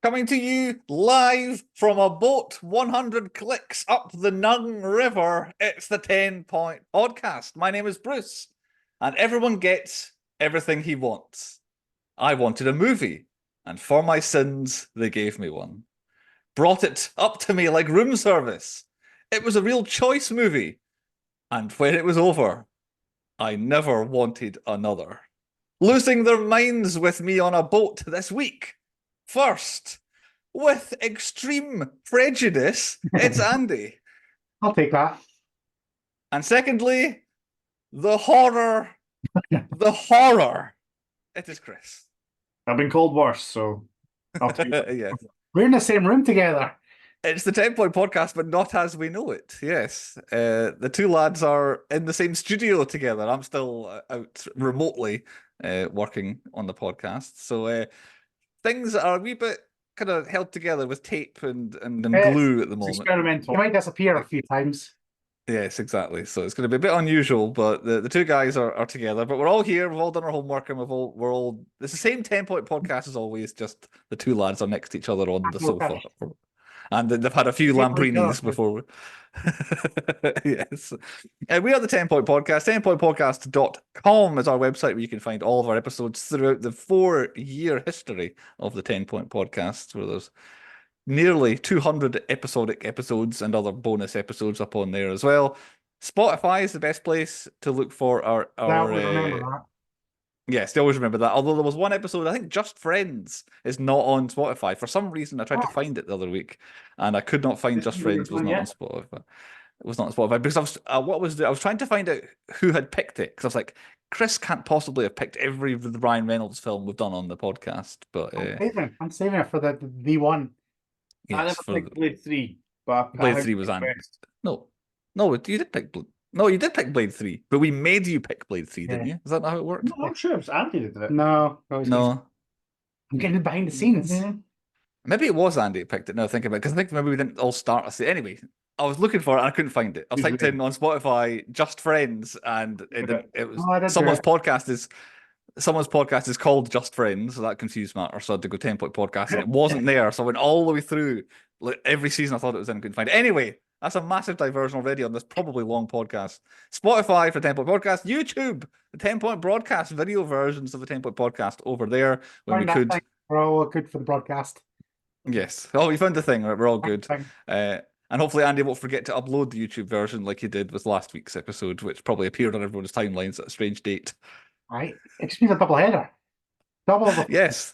Coming to you live from a boat 100 clicks up the Nung River, it's the 10 Point Podcast. My name is Bruce, and everyone gets everything he wants. I wanted a movie, and for my sins, they gave me one. Brought it up to me like room service. It was a real choice movie, and when it was over, I never wanted another. Losing their minds with me on a boat this week. First, with extreme prejudice, it's Andy. I'll take that. And secondly, the horror, it is Chris. I've been called worse, so I'll take it. Yes. We're in the same room together. It's the 10 Point Podcast, but not as we know it. Yes. The two lads are in the same studio together. I'm still out remotely working on the podcast. So things are a wee bit kind of held together with tape and glue at the moment. Experimental. You might disappear a few times. Yes, exactly. So it's going to be a bit unusual, but the two guys are together. But we're all here. We've all done our homework, and we're all. It's the same 10 Point Podcast as always. Just the two lads are next to each other on the sofa, and they've had a few Lambrinis before. Yes, we are the 10 Point Podcast. 10pointpodcast.com is our website where you can find all of our episodes throughout the 4-year history of the 10 Point Podcast, where there's nearly 200 episodic episodes and other bonus episodes up on there as well. Spotify is the best place to look for our Remember that. Yes, they always remember that. Although there was one episode, I think Just Friends is not on Spotify. For some reason, I tried to find it the other week, and I could not find Just Friends was not on Spotify. It was not on Spotify because I was trying to find out who had picked it, because I was like, Chris can't possibly have picked every Ryan Reynolds film we've done on the podcast. But I'm saving it for the V1. yes, I never picked Blade 3. But Blade 3 was on. No, you did pick No, you did pick Blade 3, but we made you pick Blade 3, didn't you? Is that not how it worked? No, I'm sure it was Andy that did it. No. I'm getting behind the scenes. Maybe it was Andy who picked it. No, think about it, because I think maybe we didn't all start. Anyway, I was looking for it and I couldn't find it. I was typed in on Spotify Just Friends, and it was someone's podcast is called Just Friends, so that confused matters. So I had to go 10 Point Podcast, and it wasn't there. So I went all the way through every season. I thought it was in, I couldn't find it. Anyway, that's a massive diversion already on this probably long podcast. Spotify for 10 Point Podcast, YouTube, the 10 Point Broadcast, video versions of the 10 Point Podcast over there when we could. We're all good for the broadcast. Yes. Oh, you found the thing, right? We're all good. And hopefully Andy won't forget to upload the YouTube version like he did with last week's episode, which probably appeared on everyone's timelines at a strange date. Right. It should be a double header. Yes.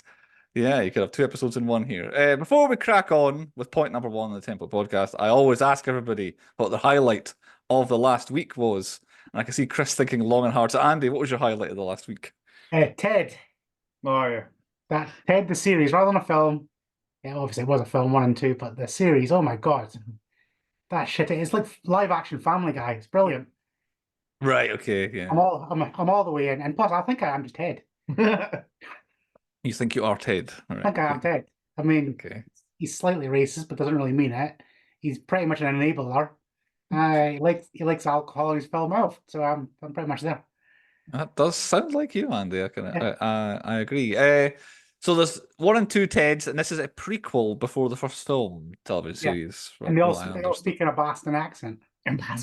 Yeah, you could have 2 episodes in one here. Before we crack on with point number 1 on the Temple Podcast, I always ask everybody what the highlight of the last week was. And I can see Chris thinking long and hard. So Andy, what was your highlight of the last week? Ted. Oh, yeah. That Ted, the series, rather than a film. Yeah, obviously it was a film 1 and 2, but the series, oh my God. That shit, it's like live action Family Guy. It's brilliant. Right, okay, yeah. I'm all the way in. And plus, I think I am just Ted. You think you are Ted? Right, I think I am Ted. I mean, he's slightly racist, but doesn't really mean it. He's pretty much an enabler. He likes alcohol and he's film mouth, so I'm pretty much there. That does sound like you, Andy. I agree. So there's 1 and 2 Teds, and this is a prequel before the first film television series. And they all speak in a Boston accent.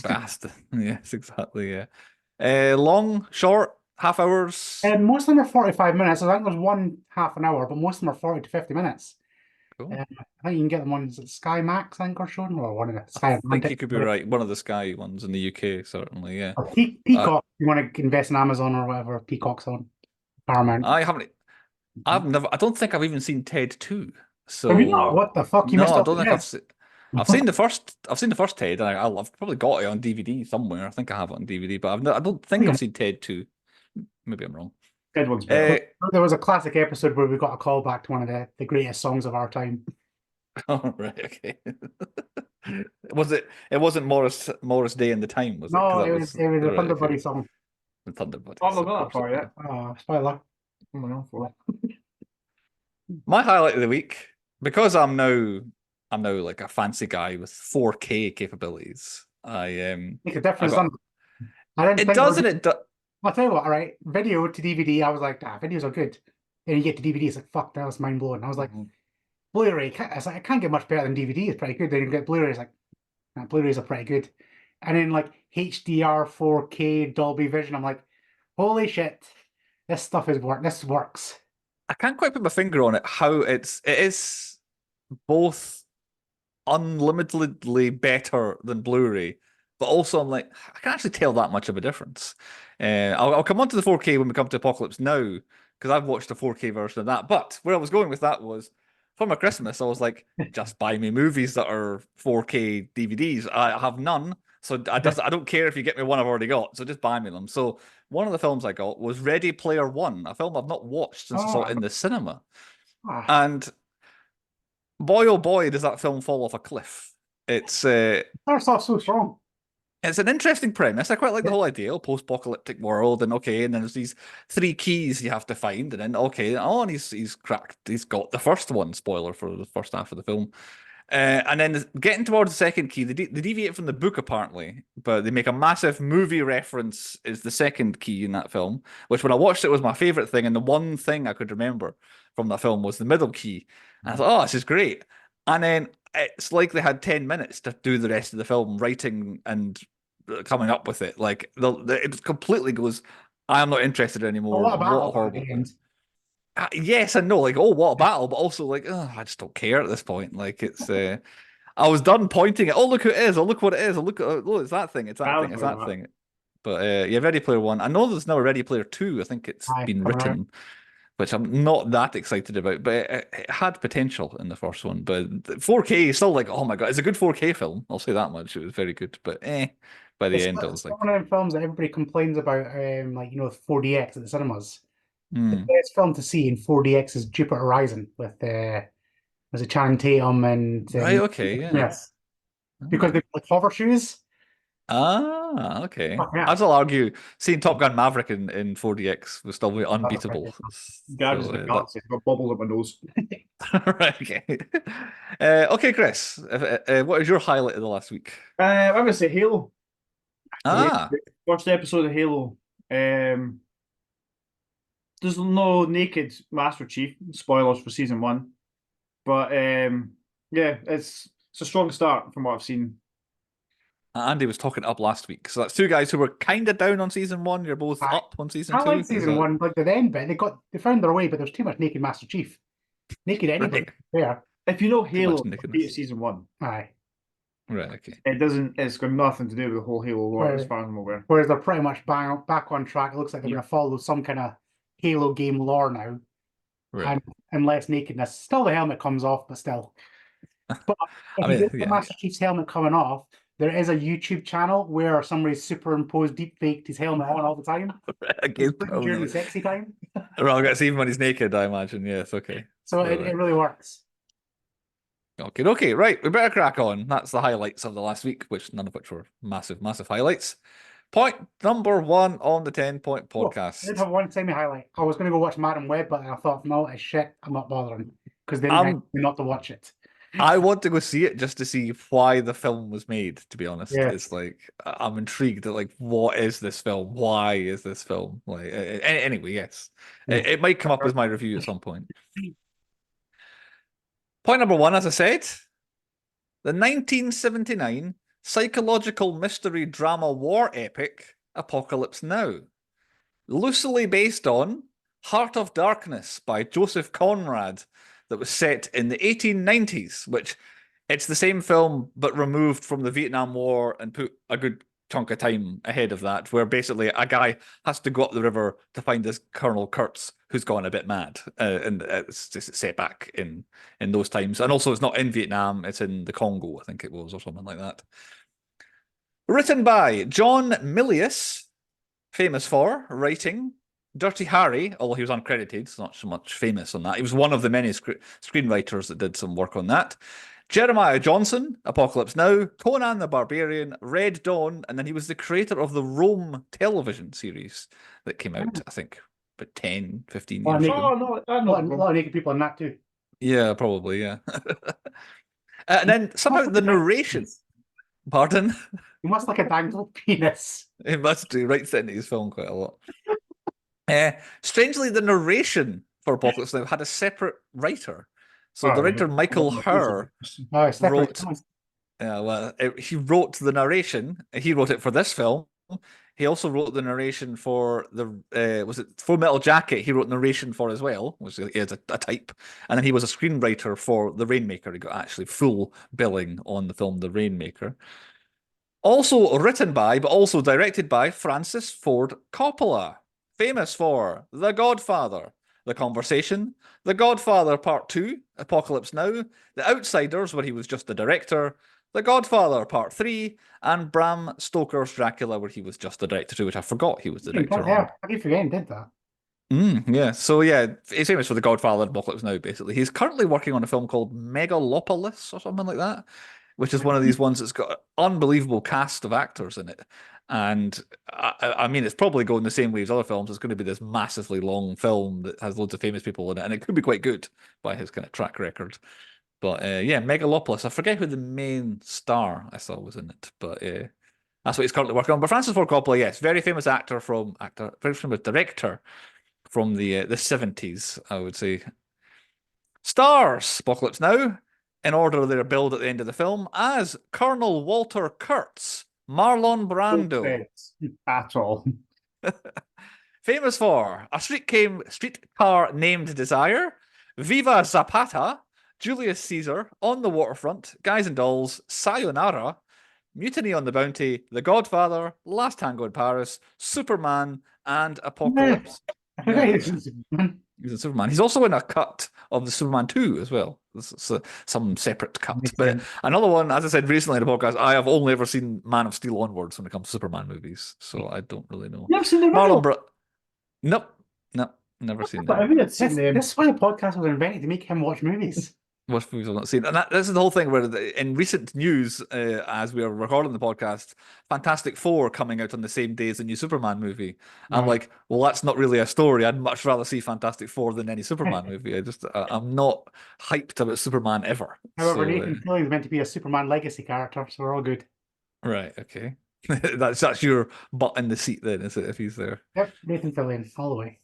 Boston. Yes, exactly. Yeah. Long, short, half hours. And most of them are 45 minutes. I think there's one half an hour, but most of them are 40 to 50 minutes. Cool. I think you can get them on Sky Max, I think, or shown, or one of the Sky. I think you could be right. One of the Sky ones in the UK, certainly. Yeah. Or Peacock. You want to invest in Amazon or whatever. Peacock's on Paramount. I don't think I've even seen Ted 2. So have you not? What the fuck? I don't think I've seen the first. I've seen the first Ted, and I've probably got it on DVD somewhere. I think I have it on DVD, but I don't think I've seen Ted 2. Maybe I'm wrong. Ted one's there was a classic episode where we got a call back to one of the greatest songs of our time. Oh, right, okay. It wasn't Morris Day and the Time, was it? No, it was the Thunderbuddy song. The Thunderbuddy. Oh, I've got that for you. Oh, spoiler. My highlight of the week, because I'm now like a fancy guy with 4K capabilities. Make a difference. It does, and it does. I'll tell you what, all right, video to DVD, I was like, videos are good. Then you get to DVD, it's like, fuck, that was mind blowing. I was like, Blu-ray, it's like, I can't get much better than DVD. It's pretty good. Then you get Blu-rays, like, Blu-rays are pretty good. And then like HDR, 4K, Dolby Vision, I'm like, holy shit, this stuff this works. I can't quite put my finger on it, how it is both unlimitedly better than Blu-ray, but also I'm like, I can't actually tell that much of a difference. I'll come on to the 4K when we come to Apocalypse Now, because I've watched the 4K version of that. But where I was going with that was, for my Christmas, I was like, just buy me movies that are 4K DVDs. I have none, so I don't care if you get me one I've already got, so just buy me them. So one of the films I got was Ready Player One, a film I've not watched since I saw it in the cinema. And boy, oh boy, does that film fall off a cliff. Starts off so strong. It's an interesting premise. I quite like the whole idea, post-apocalyptic world, and okay, and then there's these 3 keys you have to find, and then okay, and he's cracked. He's got the first one. Spoiler for the first half of the film. And then getting towards the second key, they deviate from the book apparently, but they make a massive movie reference is the second key in that film, which when I watched it was my favorite thing, and the one thing I could remember from that film was the middle key. And I thought, oh, this is great. And then it's like they had 10 minutes to do the rest of the film, writing and coming up with it. Like it completely goes, I'm not interested anymore. What about What a horrible thing. Yes and no, like, oh, what a battle, but also like, oh, I just don't care at this point. Like it's I was done pointing at, oh, look who it is, oh, look what it is, oh, look, oh, it's that thing, it's that thing, it's that thing. But yeah, Ready Player One. I know there's now a Ready Player Two. I think it's been written, which I'm not that excited about, but it had potential in the first one. But 4K is still like, oh my God, it's a good 4K film. I'll say that much. It was very good, but by the end, I was like, one of them films that everybody complains about, like 4DX at the cinemas. The best film to see in 4DX is Jupiter Rising with was it Channing Tatum and right, okay, yeah, yes, because they've like hover shoes. Ah, okay. Yeah. I'd still argue seeing Top Gun Maverick in 4DX was still unbeatable. Garbage in the galaxy. I've got bubbles up my nose. Right, okay. Okay, Chris, what is your highlight of the last week? I'm going to say Halo. Ah. First episode of Halo. There's no naked Master Chief. Spoilers for season 1. But yeah, it's a strong start from what I've seen. Andy was talking up last week. So that's 2 guys who were kind of down on season 1. You're both up on season 2. I like season 1, like the end bit. They found their way, but there's too much naked Master Chief. Naked anybody. Yeah. If you know Halo, season 1. Aye. Right, okay. It's got nothing to do with the whole Halo lore as far as I'm aware. Whereas they're pretty much back on track. It looks like they're going to follow some kind of Halo game lore now. Right. And less nakedness. Still the helmet comes off, but still. But if you get Master Chief's helmet coming off, there is a YouTube channel where somebody's superimposed, deep-faked his helmet on all the time. During the sexy time. Well, I guess even when he's naked, I imagine. Yes, okay. So it really works. Okay, right. We better crack on. That's the highlights of the last week, which none of which were massive highlights. Point number 1 on the 10-point podcast. I did have one semi highlight. I was going to go watch Madam Web, but I thought, no, it's shit. I'm not bothering because they didn't not to watch it. I want to go see it just to see why the film was made, to be honest. Yes. It's like, I'm intrigued at, like, what is this film? Why is this film? Like, anyway, yes. It might come up as my review at some point. Point number 1, as I said, the 1979 psychological mystery drama war epic, Apocalypse Now. Loosely based on Heart of Darkness by Joseph Conrad, that was set in the 1890s, which it's the same film but removed from the Vietnam War and put a good chunk of time ahead of that, where basically a guy has to go up the river to find this Colonel Kurtz who's gone a bit mad, and it's just set back in those times. And also it's not in Vietnam, it's in the Congo, I think it was, or something like that. Written by John Milius, famous for writing Dirty Harry, although he was uncredited, so not so much famous on that. He was one of the many screenwriters that did some work on that. Jeremiah Johnson, Apocalypse Now, Conan the Barbarian, Red Dawn, and then he was the creator of the Rome television series that came out, I think, about 10, 15 years ago. A lot of naked people in that too. Yeah, probably, yeah. And then somehow the narration... Pardon? He must like a dangled penis. He must do. Writes into his film quite a lot. Strangely, the narration for Apocalypse Now had a separate writer. So the director Michael Herr Oh, it's definitely wrote. He wrote the narration. He wrote it for this film. He also wrote the narration for the was it Full Metal Jacket? He wrote narration for as well, which is a type. And then he was a screenwriter for The Rainmaker. He got actually full billing on the film The Rainmaker. Also written by, but also directed by Francis Ford Coppola, famous for The Godfather, The Conversation, The Godfather Part 2, Apocalypse Now, The Outsiders, where he was just the director, The Godfather Part 3, and Bram Stoker's Dracula, where he was just the director too, which I forgot he was the director on. I keep forgetting he did that. Yeah, so yeah, he's famous for The Godfather and Apocalypse Now, basically. He's currently working on a film called Megalopolis or something like that, which is one of these ones that's got an unbelievable cast of actors in it. And I mean, it's probably going the same way as other films. It's going to be this massively long film that has loads of famous people in it, and it could be quite good by his kind of track record. But yeah, Megalopolis. I forget who the main star I saw was in it, but that's what he's currently working on. But Francis Ford Coppola, yes, very famous very famous director from the 70s, I would say. Stars, Apocalypse Now, in order they're billed at the end of the film, as Colonel Walter Kurtz, Marlon Brando. At all. Famous for A Streetcar Named Desire, Viva Zapata, Julius Caesar, On the Waterfront, Guys and Dolls, Sayonara, Mutiny on the Bounty, The Godfather, Last Tango in Paris, Superman, and Apocalypse. I forgot he was in Superman. He's in Superman. He's also in a cut of the Superman 2 as well. It's some separate cut. But another one, as I said recently in the podcast, I have only ever seen Man of Steel onwards when it comes to Superman movies, so I don't really know. You haven't seen the Marlon Nope, never seen But I that. mean, it's seen them. This is why the podcast was invented, to make him watch movies. Most movies I've not seen. And this is the whole thing where in recent news, as we are recording the podcast, Fantastic Four coming out on the same day as the new Superman movie. I'm like, well, that's not really a story. I'd much rather see Fantastic Four than any Superman movie. I'm not hyped about Superman ever. However, Nathan Fillion's meant to be a Superman legacy character, so we're all good. Right, okay. that's your butt in the seat then, is it, if he's there? Yep, Nathan Fillion, all the way.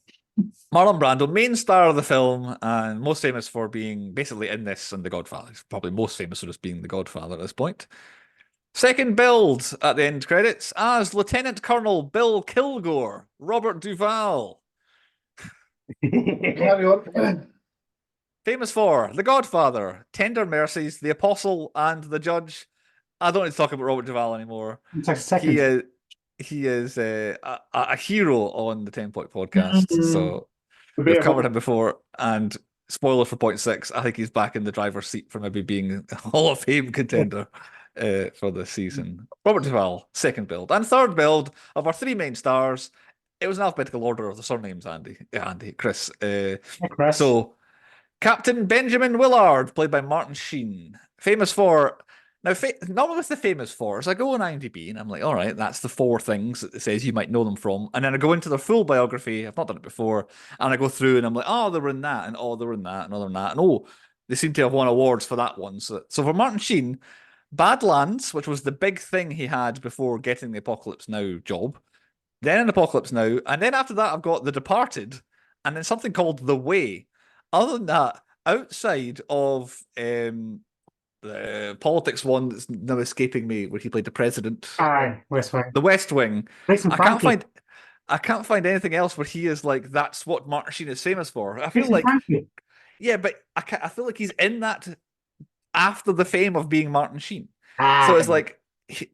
Marlon Brando, main star of the film, and most famous for being basically in this and The Godfather. He's probably most famous for just being The Godfather at this point. Second build at the end credits as Lieutenant Colonel Bill Kilgore, Robert Duvall. Carry on. Famous for The Godfather, Tender Mercies, The Apostle, and The Judge. I don't need to talk about Robert Duvall anymore. It's like second. He is a hero on the 10 Point podcast. So we've covered him before. And spoiler for point 6, I think he's back in the driver's seat for maybe being a Hall of Fame contender for this season. Robert Duvall, second build. And third build of our three main stars. It was an alphabetical order of the surnames, Chris. Chris. So Captain Benjamin Willard, played by Martin Sheen. Famous for... Now, not with the famous for, so I go on IMDb and I'm like, all right, that's the 4 things that it says you might know them from. And then I go into their full biography. I've not done it before. And I go through and I'm like, oh, they were in that. And oh, they were in that. And oh, they're in that. And oh, they seem to have won awards for that one. So for Martin Sheen, Badlands, which was the big thing he had before getting the Apocalypse Now job. Then an Apocalypse Now. And then after that, I've got The Departed. And then something called The Way. Other than that, outside of... the politics one that's now escaping me, where he played the president. Aye, West Wing. The West Wing. I can't find anything else where he is like, that's what Martin Sheen is famous for. I feel like, yeah, but I feel like he's in that after the fame of being Martin Sheen. So it's like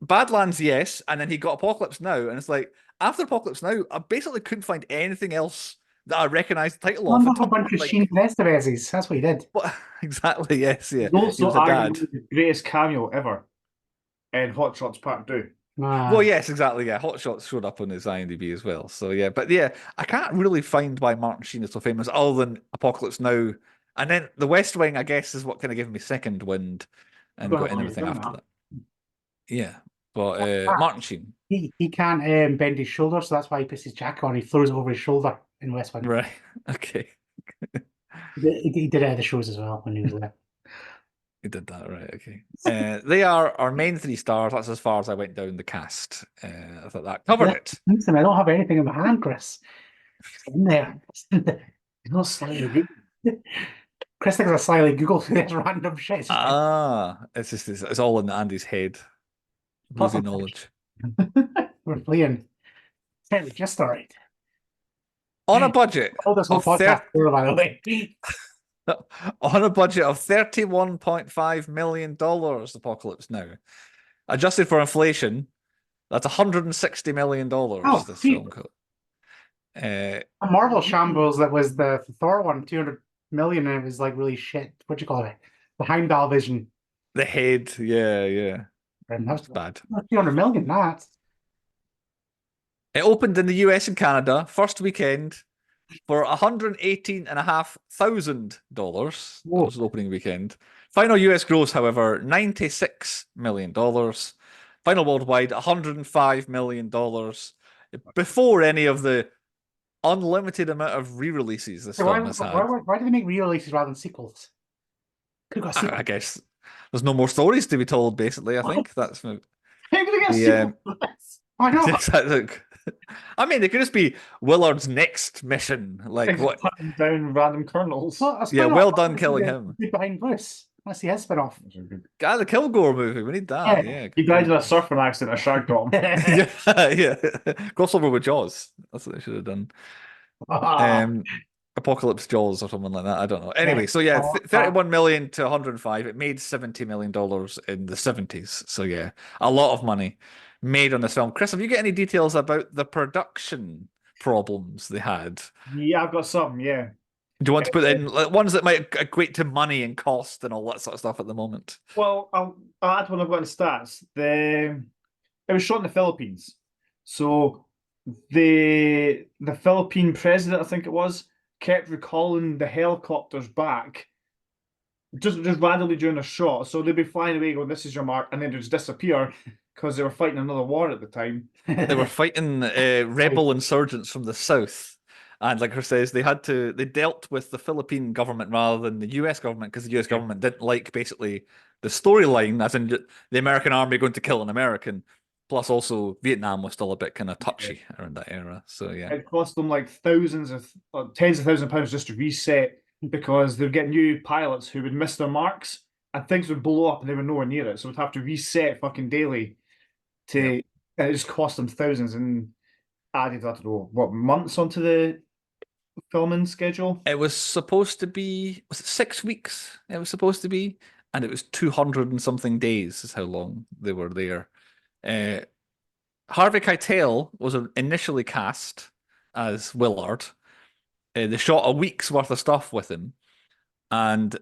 Badlands, yes, and then he got Apocalypse Now, and it's like after Apocalypse Now, I basically couldn't find anything else that I recognise the title of. A bunch of Sheen Estevezes. That's what he did. Exactly, yes, yeah. Also, he was a dad. The greatest cameo ever in Hot Shots Part 2. Well, yes, exactly, yeah. Hot Shots showed up on his IMDb as well. So, yeah, but yeah, I can't really find why Martin Sheen is so famous other than Apocalypse Now. And then The West Wing, I guess, is what kind of gave me second wind and got in everything after that. Yeah, but Martin Sheen. He can't bend his shoulder, so that's why he puts his jacket on. He throws it over his shoulder in West Wing. Right, okay. He did it at the shows as well when he was there. He did that, right, okay. They are our main 3 stars. That's as far as I went down the cast. I thought that covered it. Listen, I don't have anything in my hand, Chris. It's in there. It's in there. It's not slightly. Chris thinks I slyly Googled this random shit. It's just It's all in Andy's head. Boozy knowledge. we're fleeing. Certainly just started. On a budget All this whole of podcast for, by the way. on a budget of $31.5 million, Apocalypse Now. Adjusted for inflation, that's $160 million this gee. film cost. A Marvel Shambles that was the Thor one, 200 million, and it was like really shit. What do you call it? The Heimdall vision. The head, yeah. And that was Bad. 200 million, that. It opened in the US and Canada first weekend for $118,500. That was the opening weekend. Final US gross, however, $96 million. Final worldwide, $105 million. Before any of the unlimited amount of re-releases this film has had. Why do they make re-releases rather than sequels? I guess there's no more stories to be told, basically. I think that's How are you gonna get a sequel? I know. I mean, it could just be Willard's next mission. Like what? Hunting down random colonels. Yeah, well done killing him. Behind Bruce. Let's see his spin-off. Guy, the Kilgore movie. We need that. Yeah. He died in a surfing accident. A shark got him. yeah. Crossover with Jaws. That's what they should have done. Apocalypse Jaws or something like that. I don't know. Anyway, so yeah, 31 million to 105. It made $70 million in the 70s. So yeah, a lot of money made on this film. Chris, have you got any details about the production problems they had? Yeah, I've got some. Yeah. Do you want to put in ones that might equate to money and cost and all that sort of stuff at the moment? Well, I'll add one I've got in the stats. It was shot in the Philippines, so the Philippine president, I think it was, kept recalling the helicopters back just randomly during a shot. So they'd be flying away going, "This is your mark," and then they'd just disappear because they were fighting another war at the time. They were fighting rebel insurgents from the south. And like Chris says, they dealt with the Philippine government rather than the US government because the US government didn't like basically the storyline, as in the American army going to kill an American. Plus, also Vietnam was still a bit kind of touchy around that era. So yeah, it cost them like tens of thousands of pounds just to reset because they'd get new pilots who would miss their marks and things would blow up and they were nowhere near it. So we'd have to reset fucking daily. It just cost them thousands and added, I don't know, what, months onto the filming schedule? It was supposed to be, was it 6 weeks? It was supposed to be, and it was 200 and something days is how long they were there. Harvey Keitel was initially cast as Willard. They shot a week's worth of stuff with him, and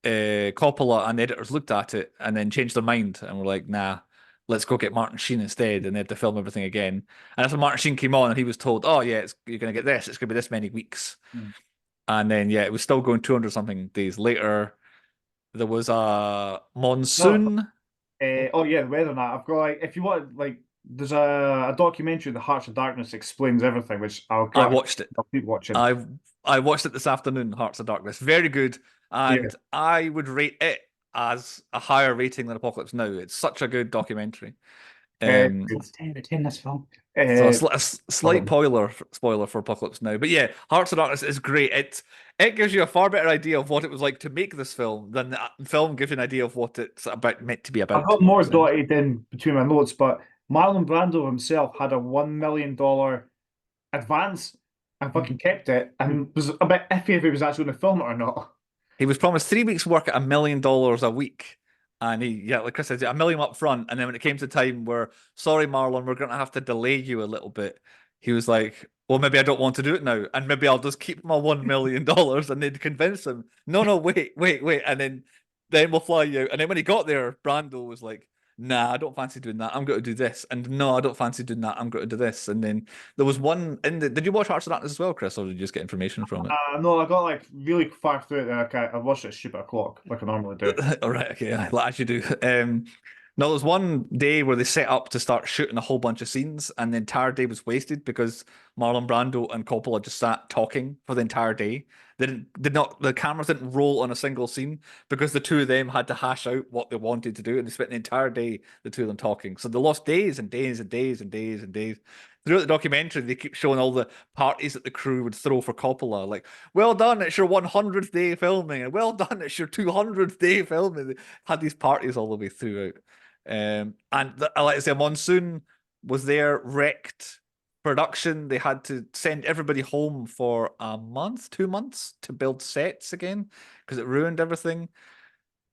Coppola and the editors looked at it and then changed their mind and were like, nah, let's go get Martin Sheen instead, and they had to film everything again. And that's when Martin Sheen came on and he was told, oh yeah, you're going to get this, it's going to be this many weeks. And then yeah, it was still going 200 something days later. There was a monsoon. Oh yeah, the weather and that. I've got like, if you want, like, there's a documentary, The Hearts of Darkness Explains Everything, which I watched it. I'll keep watching. I watched it this afternoon, Hearts of Darkness. Very good. And I would rate it as a higher rating than Apocalypse Now. It's such a good documentary. It's 10 out of 10 this film. So a slight spoiler for Apocalypse Now. But yeah, Hearts of Darkness is great. It gives you a far better idea of what it was like to make this film than the film gives you an idea of what it's meant to be about. I've got more dotted in between my notes, but Marlon Brando himself had a $1 million advance and fucking kept it and was a bit iffy if he was actually going to film it or not. He was promised 3 weeks' work at $1 million a week. And like Chris said, $1 million up front. And then when it came to time where, sorry, Marlon, we're going to have to delay you a little bit, he was like, well, maybe I don't want to do it now. And maybe I'll just keep my $1 million. And they'd convince him, no, wait. And then we'll fly you out. And then when he got there, Brando was like, nah, I don't fancy doing that. I'm going to do this. And no, I don't fancy doing that. I'm going to do this. And then there was one did you watch Hearts of Darkness as well, Chris, or did you just get information from it? No, I got like really far through it. I watched it at stupid o'clock, like I normally do. All right, okay, as you do. No, there was one day where they set up to start shooting a whole bunch of scenes, and the entire day was wasted because Marlon Brando and Coppola just sat talking for the entire day. The cameras didn't roll on a single scene because the two of them had to hash out what they wanted to do, and they spent the entire day, the two of them talking. So they lost days and days and days and days and days. throughout the documentary, they keep showing all the parties that the crew would throw for Coppola. Like, well done, it's your 100th day filming, and well done, it's your 200th day filming. They had these parties all the way throughout. And like I say, Monsoon was there, wrecked production. They had to send everybody home for a month, 2 months to build sets again because it ruined everything.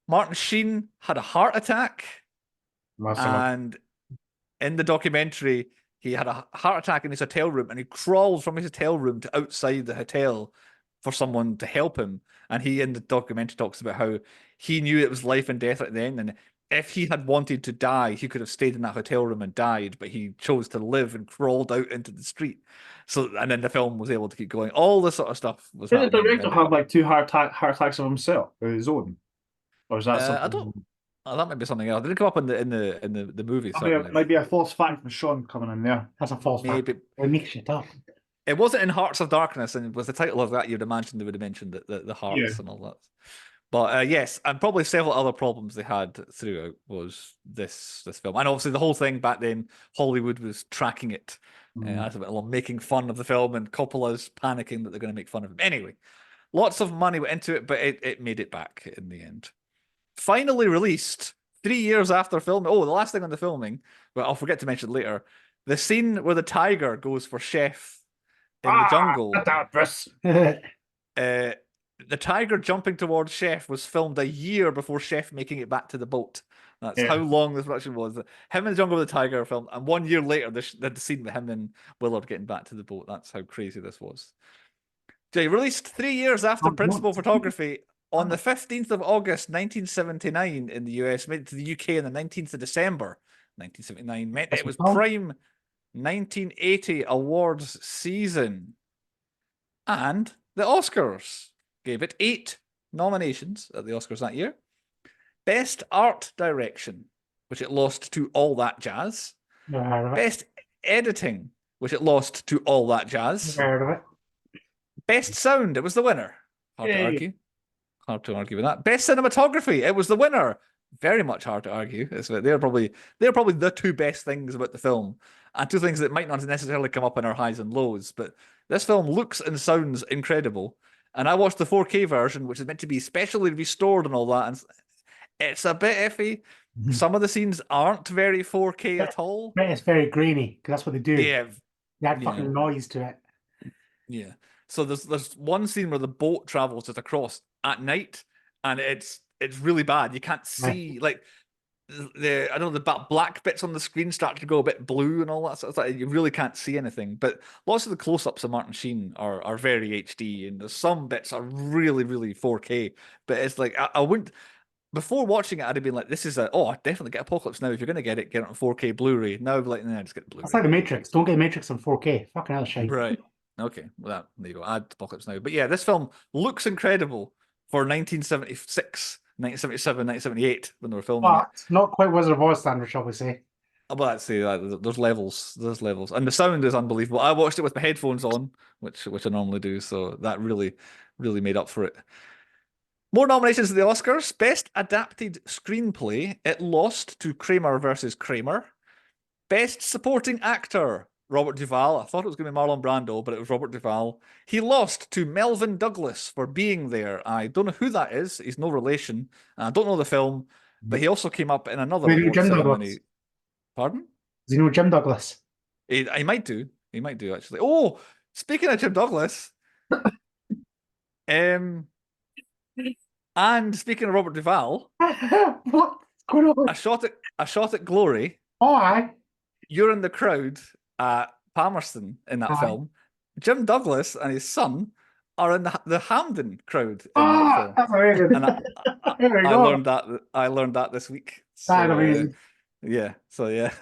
Martin Sheen had a heart attack, and in the documentary, he had a heart attack in his hotel room, and he crawled from his hotel room to outside the hotel for someone to help him. And he, in the documentary, talks about how he knew it was life and death at the end, and if he had wanted to die, he could have stayed in that hotel room and died, but he chose to live and crawled out into the street. So, and then the film was able to keep going. All this sort of stuff was Did the happening. director have like two heart attacks of himself, of his own, or is that something? I don't. That might be something else. It didn't come up in the movie. It might be a false fact from Sean coming in there. That's a false fact. Maybe. They make shit up. It wasn't in Hearts of Darkness, and with the title of that, you'd imagine they would have mentioned the hearts and all that. But yes, and probably several other problems they had throughout was this film, and obviously the whole thing back then, Hollywood was tracking it as a bit making fun of the film, and Coppola's panicking that they're going to make fun of him. Anyway, lots of money went into it, but it made it back in the end. Finally released 3 years after filming. Oh, the last thing on the filming, but I'll forget to mention later, the scene where the tiger goes for Chef in the jungle. The tiger jumping towards Chef was filmed a year before Chef making it back to the boat. That's how long this production was. Him in the jungle with the tiger filmed, and 1 year later, the scene with him and Willard getting back to the boat. That's how crazy this was. Jay, released 3 years after principal photography on the 15th of August, 1979 in the US, made it to the UK on the 19th of December, 1979. Meant it was prime 1980 awards season. And the Oscars gave it 8 nominations at the Oscars that year. Best Art Direction, which it lost to All That Jazz. Best Editing, which it lost to All That Jazz. Best Sound, it was the winner. Hard to argue. Hard to argue with that. Best Cinematography, it was the winner. Very much hard to argue. They're probably the two best things about the film, and two things that might not necessarily come up in our highs and lows. But this film looks and sounds incredible. And I watched the 4K version, which is meant to be specially restored and all that, and it's a bit iffy. Some of the scenes aren't very 4K at all. It's very grainy, because that's what they do. Yeah. They add fucking noise to it. Yeah. So there's one scene where the boat travels just across at night, and it's really bad. You can't see like the black bits on the screen start to go a bit blue and all that sort of stuff. You really can't see anything. But lots of the close-ups of Martin Sheen are very HD, and there's some bits are really, really 4K. But it's like I wouldn't. Before watching it, I'd have been like, "This is definitely get Apocalypse Now. If you're going to get it on 4K Blu-ray." Now I'd be like, "Nah, just get Blu-ray." It's like the Matrix. Don't get Matrix on 4K. Fucking hell, shit. Right. Okay. Well, there you go. Add Apocalypse Now. But yeah, this film looks incredible for 1976, 1977, 1978 when they were filming it. Not quite Wizard of Oz standard, shall we say? Well, let's see. There's levels. There's levels, and the sound is unbelievable. I watched it with my headphones on, which I normally do, so that really, really made up for it. More nominations at the Oscars. Best Adapted Screenplay. It lost to Kramer versus Kramer. Best Supporting Actor. Robert Duvall. I thought it was going to be Marlon Brando, but it was Robert Duvall. He lost to Melvin Douglas for Being There. I don't know who that is. He's no relation. I don't know the film, but he also came up in another award ceremony. Pardon? Does he know Jim Douglas? He might do. He might do, actually. Oh, speaking of Jim Douglas, and speaking of Robert Duvall, what's going on? a shot at Glory. Oh, aye. You're in the crowd at Palmerston in that film. Jim Douglas and his son are in the Hamden crowd in that film. That's amazing. And I learned that this week. That's amazing. Yeah, so yeah,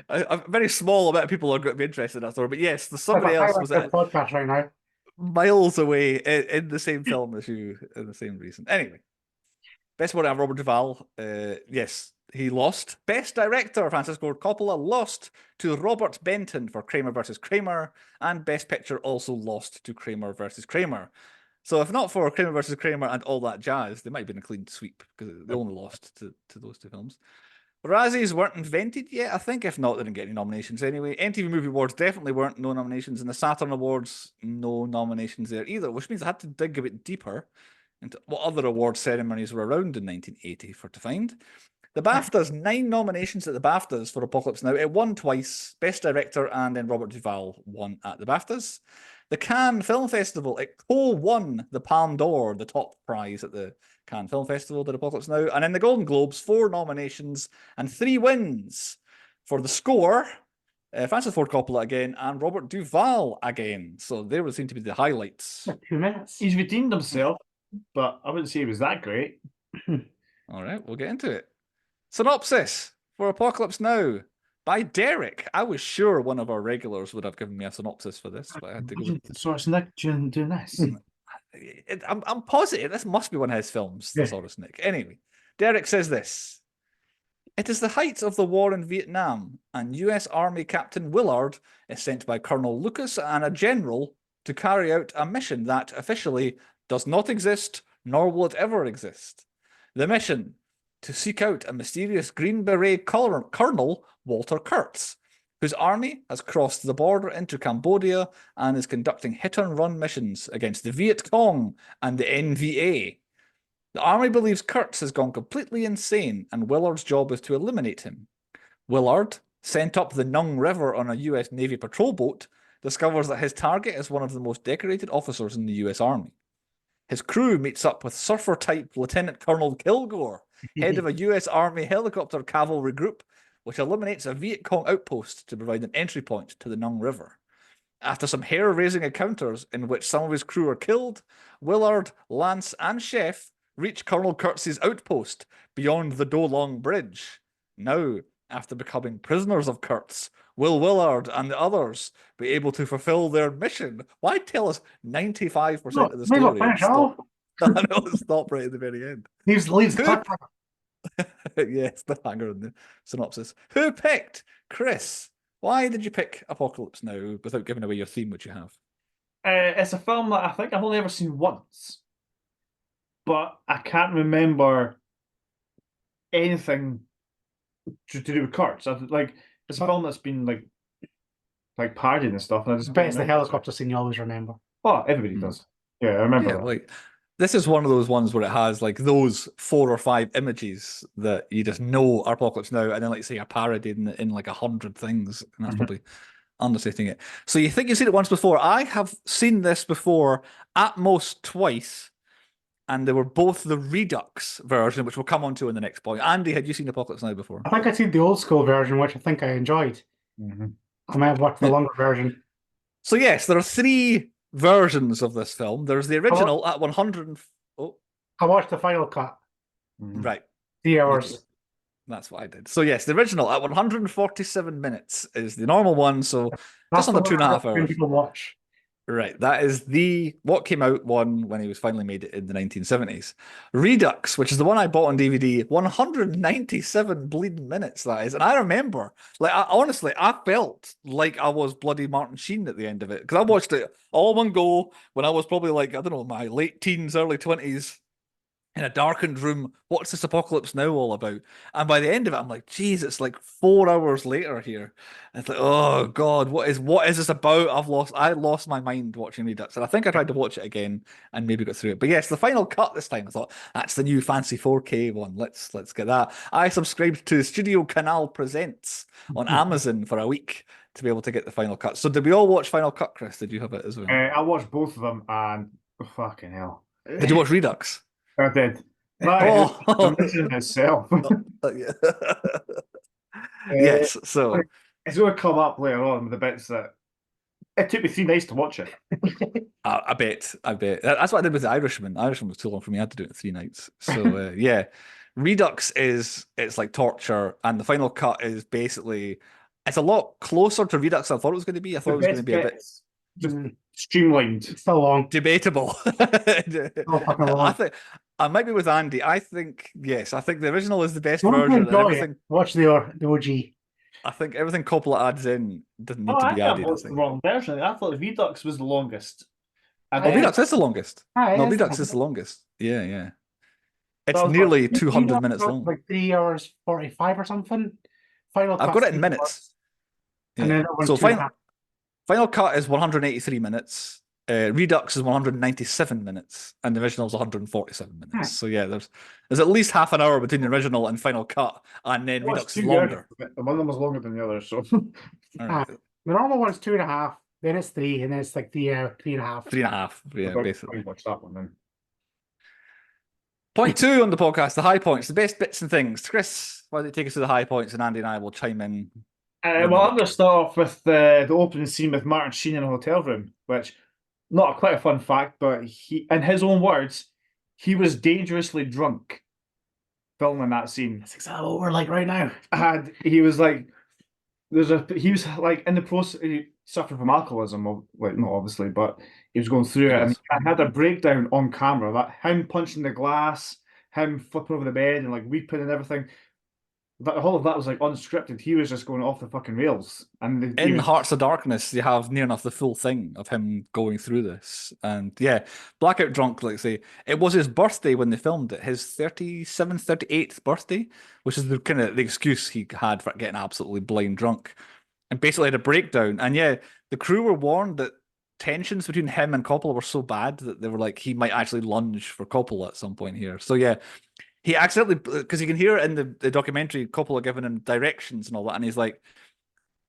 a very small amount of people are going to be interested in that story. But yes, there's somebody else was at podcast right now, miles away in the same film as you in the same reason. Anyway, best one Robert Duvall. Yes, he lost. Best Director, Francisco Coppola, lost to Robert Benton for Kramer versus Kramer, and Best Picture also lost to Kramer versus Kramer. So if not for Kramer versus Kramer and All That Jazz, they might have been a clean sweep because they only lost to those two films. Razzies weren't invented yet, I think. If not, they didn't get any nominations anyway. MTV Movie Awards definitely weren't, no nominations. And the Saturn Awards, no nominations there either, which means I had to dig a bit deeper into what other award ceremonies were around in 1980 to find. The BAFTAs, 9 nominations at the BAFTAs for Apocalypse Now. It won twice, Best Director, and then Robert Duvall won at the BAFTAs. The Cannes Film Festival, it co-won the Palme d'Or, the top prize at the Cannes Film Festival, did Apocalypse Now. And in the Golden Globes, 4 nominations and 3 wins for the score. Francis Ford Coppola again, and Robert Duvall again. So there would seem to be the highlights. 2 minutes. He's redeemed himself, but I wouldn't say he was that great. All right, we'll get into it. Synopsis for Apocalypse Now by Derek. I was sure one of our regulars would have given me a synopsis for this, but I had to go. Source Nick doing this. I'm positive this must be one of his films, The Saurus Nick. Anyway, Derek says this. It is the height of the war in Vietnam, and US Army Captain Willard is sent by Colonel Lucas and a general to carry out a mission that officially does not exist, nor will it ever exist. The mission, to seek out a mysterious Green Beret Colonel, Walter Kurtz, whose army has crossed the border into Cambodia and is conducting hit-and-run missions against the Viet Cong and the NVA. The army believes Kurtz has gone completely insane, and Willard's job is to eliminate him. Willard, sent up the Nung River on a US Navy patrol boat, discovers that his target is one of the most decorated officers in the US Army. His crew meets up with surfer-type Lieutenant Colonel Kilgore, head of a US Army helicopter cavalry group, which eliminates a Viet Cong outpost to provide an entry point to the Nung River. After some hair-raising encounters in which some of his crew are killed, Willard, Lance, and Chef reach Colonel Kurtz's outpost beyond the Do Long Bridge. Now, after becoming prisoners of Kurtz, will Willard and the others be able to fulfill their mission? Why tell us 95% of the story? I know, stop right at the very end. Leaves Yes, the hanger in the synopsis. Who picked? Chris, why did you pick Apocalypse Now without giving away your theme, which you have? It's a film that I think I've only ever seen once, but I can't remember anything to do with Kurtz. It's a film that's been like parodied and stuff. And I just bet it's the helicopter scene you always remember. Oh, everybody does. Yeah, I remember that. Like, this is one of those ones where it has like those 4 or 5 images that you just know are Apocalypse Now, and then like say a parody in like 100 things, and that's probably understating it. So you think you've seen it once before? I have seen this before at most twice, and they were both the Redux version, which we'll come on to in the next point. Andy, had you seen Apocalypse Now before? I think I'd seen the old school version, which I think I enjoyed. I might have watched the longer version. So yes, there are 3 versions of this film. There's the original at 100. I watched the final cut. Right. 3 hours. That's what I did. So yes, the original at 147 minutes is the normal one. So That's just under 2.5 hours. People watch. Right, that is the what came out one when he was finally made it in the 1970s. Redux, which is the one I bought on DVD, 197 bleeding minutes, that is. And I remember, like, honestly, I felt like I was bloody Martin Sheen at the end of it, because I watched it all in one go when I was probably like, I don't know, my late teens, early 20s, in a darkened room. What's this Apocalypse Now all about? And by the end of it, I'm like, geez, it's like 4 hours later here. And it's like, oh God, what is this about? I lost my mind watching Redux. And I think I tried to watch it again and maybe got through it. But yes, the final cut this time, I thought, that's the new fancy 4K one. Let's get that. I subscribed to Studio Canal Presents on Amazon for a week to be able to get the final cut. So did we all watch Final Cut, Chris? Did you have it as well? I watched both of them, and fucking hell. Did you watch Redux? I did. That is in itself. Yes, so it's going to come up later on with the bits that it took me 3 nights to watch it. I bet. That's what I did with The Irishman. The Irishman was too long for me. I had to do it in 3 nights. So yeah, Redux it's like torture, and the final cut is basically it's a lot closer to Redux than I thought it was going to be. I thought it was going to be a bit just streamlined. It's still long. Debatable. I think I might be with Andy. I think yes. I think the original is the best version. Watch the OG. I think everything Coppola adds in doesn't need to be added. I the wrong version. I thought Redux was the longest. Redux is the longest. No, Redux is the longest. Yeah. It's was nearly You 200 know, minutes it's long. like 3 hours 45 or something. Final I've Cut's got it in 3 minutes. hours, and then that one's So 2.5. Final Cut is 183 minutes. Redux is 197 minutes, and the original is 147 minutes. Right. So yeah, there's at least half an hour between the original and Final Cut, and then Redux is longer. One of them was longer than the other, so All right. The normal one's 2.5, then it's 3, and then it's like 3.5. 3.5, yeah, I'll basically. watch that one then. Point 2 on the podcast, the high points, the best bits and things. Chris, why don't you take us to the high points, and Andy and I will chime in. Well, I'm going to start off with the opening scene with Martin Sheen in a hotel room, which quite a fun fact, but he, in his own words, he was dangerously drunk filming that scene. That's exactly what we're like right now. And he was like, he was like in the process, he suffered from alcoholism, like not obviously, but he was going through it, and I had a breakdown on camera. That him punching the glass, him flipping over the bed, and like weeping and everything. The whole of that was like unscripted. He was just going off the fucking rails. And In Hearts of Darkness, you have near enough the full thing of him going through this. And yeah, Blackout Drunk, like say, it was his birthday when they filmed it, his 37th, 38th birthday, which is the kind of the excuse he had for getting absolutely blind drunk. And basically had a breakdown. And yeah, the crew were warned that tensions between him and Coppola were so bad that they were like, he might actually lunge for Coppola at some point here. So yeah, he accidentally, because you can hear in the documentary, Coppola giving him directions and all that, and he's like,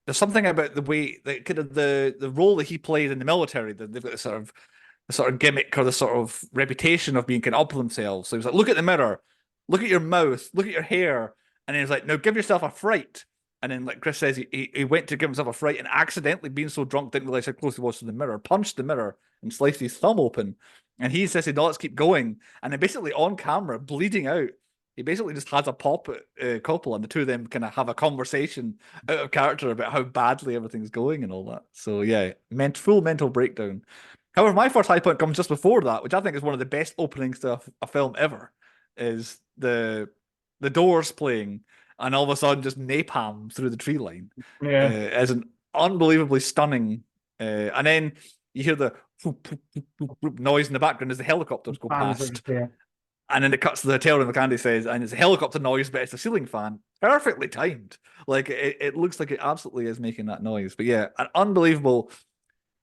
there's something about the way, kind of the role that he played in the military, that they've got the sort of gimmick or the sort of reputation of being kind of up themselves. So he was like, look at the mirror, look at your mouth, look at your hair, and then he's like, now give yourself a fright. And then, like Chris says, he went to give himself a fright and accidentally, being so drunk, didn't realize how close he was to the mirror, punched the mirror and sliced his thumb open. And he says, no, let's keep going. And then basically on camera, bleeding out, he basically just has a pop at Coppola, and the two of them kind of have a conversation out of character about how badly everything's going and all that. So yeah, full mental breakdown. However, my first high point comes just before that, which I think is one of the best openings to a film ever, is the Doors playing, and all of a sudden just napalm through the tree line. yeah, as an unbelievably stunning. And then you hear the whoop, whoop, whoop, whoop noise in the background as the helicopters go past. And then it cuts to the hotel room, like Andy says, and it's a helicopter noise, but it's a ceiling fan. Perfectly timed. Like, it looks like it absolutely is making that noise. But yeah, an unbelievable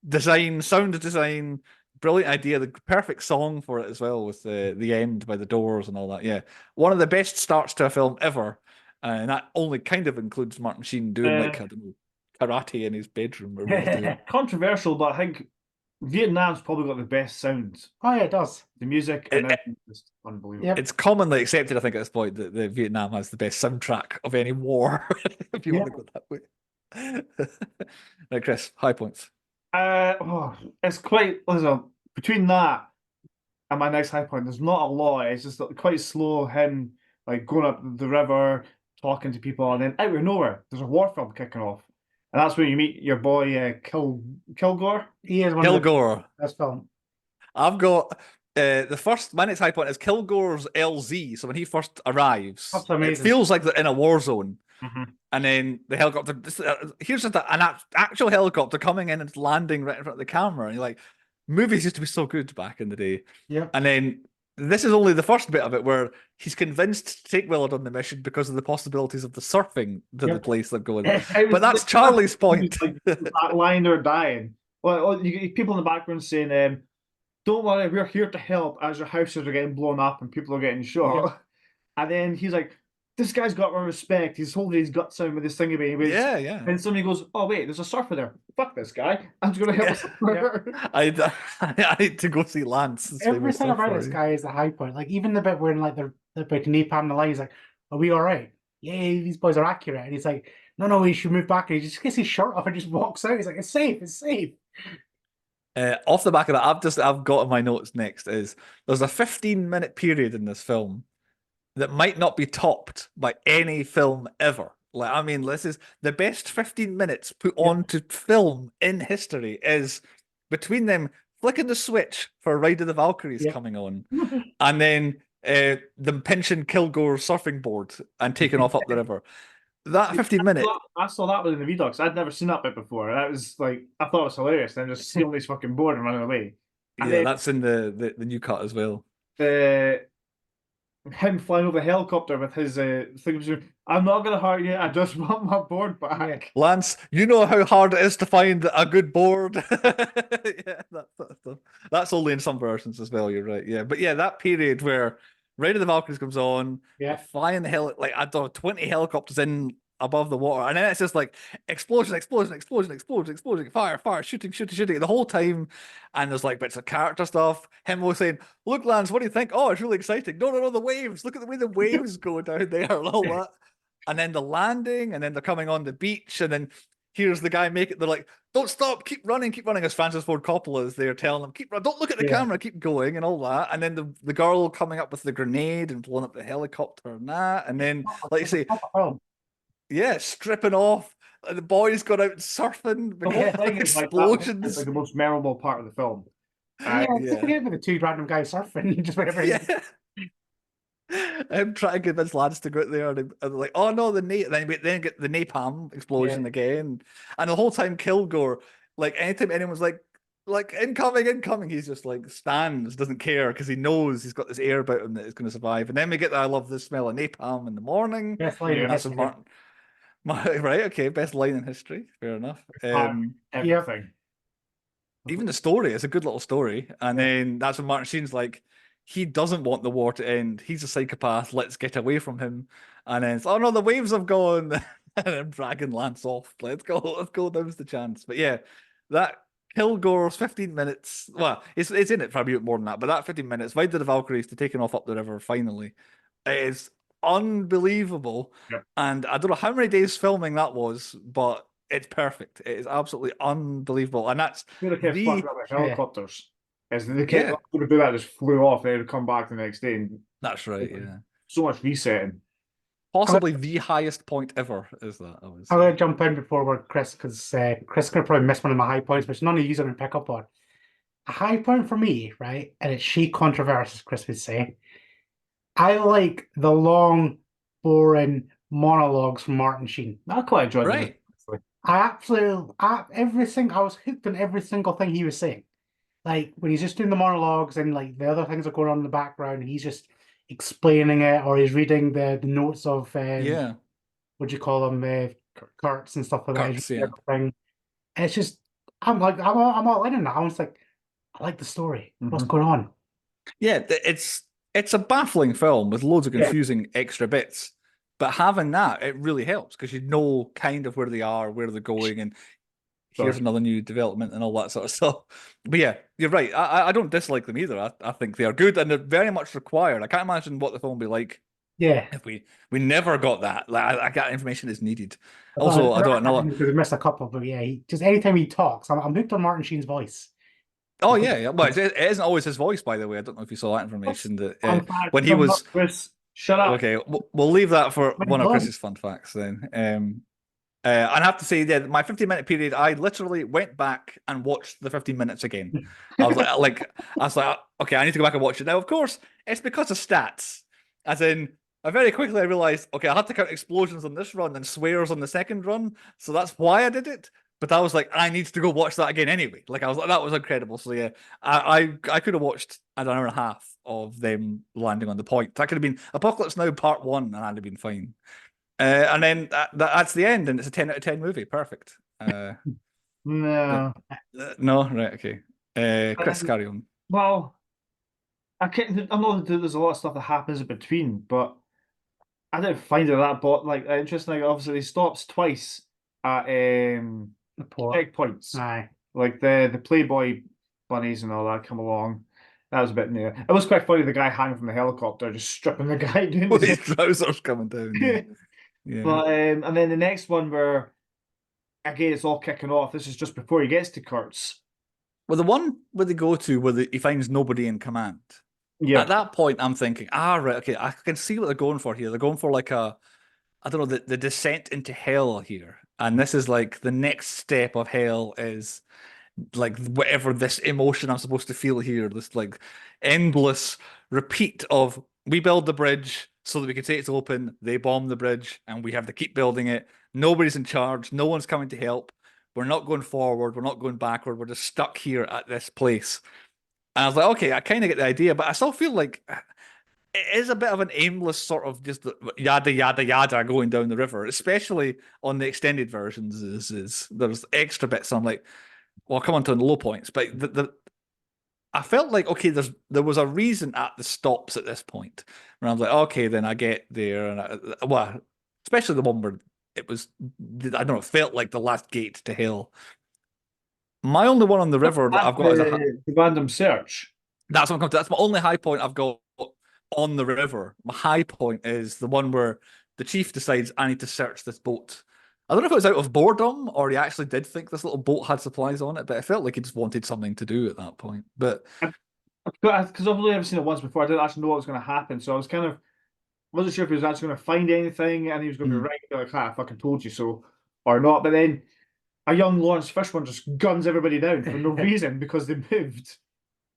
design, sound design, brilliant idea, the perfect song for it as well, with the end by the Doors and all that. Yeah, one of the best starts to a film ever. And that only kind of includes Martin Sheen doing, like, I don't know, karate in his bedroom or whatever. Controversial, but I think Vietnam's probably got the best sound. Oh yeah, it does. The music and everything is unbelievable. Yep. It's commonly accepted, I think, at this point, that Vietnam has the best soundtrack of any war, if you want to go that way. Right, Chris, high points. It's quite, listen, between that and my next high point, there's not a lot. It's just quite slow, him like going up the river, talking to people, and then out of nowhere, there's a war film kicking off. And that's when you meet your boy Kilgore. He is one Kilgore. of the best film. I've got my next high point is Kilgore's LZ. So when he first arrives, That's amazing. it feels like they're in a war zone. Mm-hmm. And then the helicopter, here's just an actual helicopter coming in and landing right in front of the camera. And you're like, movies used to be so good back in the day. Yeah. And then this is only the first bit of it, where he's convinced to take Willard on the mission because of the possibilities of the surfing to the place they're going. But that's Charlie's point. Like, that line or dying. Well, you get people in the background saying, don't worry, we're here to help as your houses are getting blown up and people are getting shot. Yeah. And then he's like, this guy's got my respect. He's holding his guts out with this thing about him. Yeah. And somebody goes, oh, wait, there's a surfer there. Fuck this guy. I'm just going to help the surfer. I need to go see Lance. Everything about this guy is a high point. Like, even the bit where like they're about to napalm the line, he's like, are we all right? Yeah, these boys are accurate. And he's like, no, we should move back. And he just gets his shirt off and just walks out. He's like, it's safe. Off the back of that, I've got in my notes next is there's a 15-minute period in this film that might not be topped by any film ever. Like, I mean, this is the best 15 minutes put onto film in history, is between them flicking the switch for Ride of the Valkyries coming on, and then them pinching Kilgore's surfing board and taking off up the river. That 15 minutes. I saw that within the Redux. I'd never seen that bit before. That was like, I thought it was hilarious. Then just stealing this fucking board and running away. And yeah, that's in the new cut as well. him flying over the helicopter with his thing. I'm not gonna hurt you. I just want my board back. Lance, you know how hard it is to find a good board. Yeah, that's only in some versions as well. You're right. Yeah, but yeah, that period where Raid of the Valkyries comes on, they're Yeah. flying the like I don't know, 20 helicopters in above the water, and then it's just like explosion, explosion, explosion, explosion, explosion, fire, fire, shooting, shooting, shooting the whole time. And there's like bits of character stuff. Him was saying, "Look, Lance, what do you think? Oh, it's really exciting. No, no, no, the waves. Look at the way the waves go down there, and all that." And then the landing, and then they're coming on the beach, and then here's the guy making. They're like, "Don't stop, keep running, keep running." As Francis Ford Coppola is there telling them, "Keep running, don't look at the Yeah. camera, keep going," and all that. And then the girl coming up with the grenade and blowing up the helicopter and that. And then, like you say, yeah, stripping off. And the boys got out surfing. The whole thing is like that explosions. is like the most memorable part of the film. Yeah, Yeah. forget about the two random guys surfing. Just whatever. Yeah. I'm trying to convince lads to go out there, and they're like, "Oh no, the then get the napalm explosion again." And the whole time, Kilgore, like anytime anyone's like incoming, incoming, he's just like stands, doesn't care because he knows he's got this air about him that is going to survive. And then we get the, "I love the smell of napalm in the morning." Best line in That's what history. Martin. Right? Okay, best line in history. Fair enough. Everything. Even the story is a good little story. And Yeah. then that's when Martin Sheen's like, he doesn't want the war to end. He's a psychopath. Let's get away from him. And then it's, "Oh no, the waves have gone." And then dragging Lance off. Let's go. Let's go. Now's the chance. But yeah, that Kilgore's 15 minutes. Well, it's in it for a bit more than that. But that 15 minutes, Ride of the Valkyries to taking off up the river finally, is unbelievable. Yep. And I don't know how many days filming that was, but it's perfect. It is absolutely unbelievable. And that's They kept the fucking up with helicopters. As they kept going to do that, just flew off. They would come back the next day, and that's right. Yeah, so much resetting. possibly the highest point ever is that. I was. I'm gonna jump in before we're Chris, because Chris gonna probably miss one of my high points, which none of you are gonna pick up on. A high point for me, right? And it's she controversy, as Chris would say. I like the long, boring monologues from Martin Sheen. I quite enjoyed Right. it. I absolutely, I was hooked on every single thing he was saying. Like when he's just doing the monologues and like the other things are going on in the background, and he's just explaining it, or he's reading the notes of Yeah. what do you call them, Kurtz and stuff like that. Kurtz, yeah. Everything. And it's just, I'm all in on that. I was like, I like the story. What's going on? Yeah, it's a baffling film with loads of confusing extra bits. But having that, it really helps because you know kind of where they are, where they're going, and here's another new development and all that sort of stuff. But yeah, you're right. I don't dislike them either. I think they are good and they're very much required. I can't imagine what the film would be like if we never got that. Like I got information is needed. Also, I don't know. Because I missed a couple, but yeah, just anytime he talks, I'm hooked on Martin Sheen's voice. Oh yeah. Well, it isn't always his voice, by the way. I don't know if you saw that information that when he was. Chris, shut up. Okay, we'll leave that for one of Chris's fun facts then. I have to say, yeah, my 15-minute period, I literally went back and watched the 15 minutes again. I was like, okay, I need to go back and watch it now. Of course, it's because of stats. As in, I very quickly realized, okay, I had to count explosions on this run and swears on the second run, so that's why I did it. But I was like, I need to go watch that again anyway. Like I was like, that was incredible. So yeah, I could have watched an hour and a half of them landing on the point. That could have been Apocalypse Now Part 1, and I'd have been fine. And then that's the end, and it's a 10 out of 10 movie. Perfect. No. No, right, okay. Chris, carry on. Well, I know that there's a lot of stuff that happens in between, but I didn't find it that interesting. Like, obviously, he stops twice at The port. checkpoints. Aye. Like the Playboy bunnies and all that come along. That was a bit new. It was quite funny, the guy hanging from the helicopter, just stripping the guy down. With his trousers coming down. Yeah. But and then the next one where again it's all kicking off. This is just before he gets to Kurtz. Well, the one where they go to where he finds nobody in command. Yeah. At that point, I'm thinking, right, okay, I can see what they're going for here. They're going for like I don't know, the descent into hell here. And this is like the next step of hell is like whatever this emotion I'm supposed to feel here, this like endless repeat of we build the bridge so that we can say it's open, they bomb the bridge, and we have to keep building it. Nobody's in charge, no one's coming to help. We're not going forward, we're not going backward, we're just stuck here at this place. And I was like, okay, I kind of get the idea, but I still feel like it is a bit of an aimless sort of just yada yada yada going down the river, especially on the extended versions. Is there's extra bits? I'm like, well, I'll come on to the low points, but I felt like okay, there was a reason at the stops at this point, where I was like, okay, then I get there, and well, especially the one where it was, I don't know, it felt like the last gate to hell. My only one on the river that I've got is the random search. that's what I'm coming to. That's my only high point I've got on the river. My high point is the one where the chief decides I need to search this boat. I don't know if it was out of boredom or he actually did think this little boat had supplies on it, but it felt like he just wanted something to do at that point. But because I've only ever seen it once before, I didn't actually know what was going to happen, so I was kind of wasn't sure if he was actually going to find anything, and he was going to be right. Like, I fucking told you so, or not. But then a young Lawrence Fishburne just guns everybody down for no reason because they moved.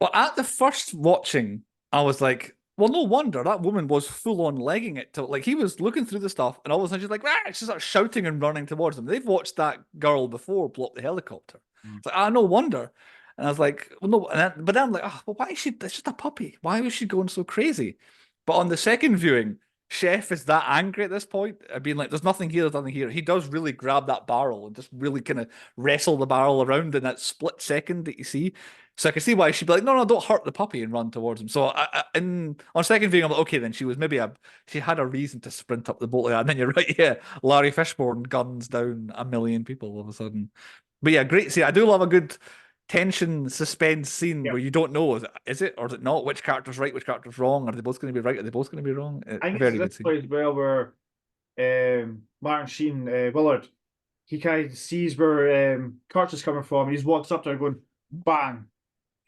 Well, at the first watching, I was like, well, no wonder that woman was full on legging it to like he was looking through the stuff and all of a sudden she's like, ah, she starts shouting and running towards him. They've watched that girl before blow up the helicopter. It's like, no wonder. And I was like, well, no, but then I'm like, well, why is she? It's just a puppy. Why was she going so crazy? But on the second viewing, Chef is that angry at this point, being like, there's nothing here, there's nothing here. He does really grab that barrel and just really kind of wrestle the barrel around in that split second that you see. So I can see why she'd be like, no, don't hurt the puppy and run towards him. So on second viewing, I'm like, okay, then she was maybe she had a reason to sprint up the boat like that. And then you're right, yeah, Larry Fishburne guns down 1 million people all of a sudden. But yeah, great scene. I do love a good tension, suspense scene where you don't know, is it or is it not? Which character's right, which character's wrong? Are they both going to be right? Are they both going to be wrong? I think Very it's this point as well where Martin Sheen, Willard, he kind of sees where Kurtz is coming from, and he just walks up there going, bang.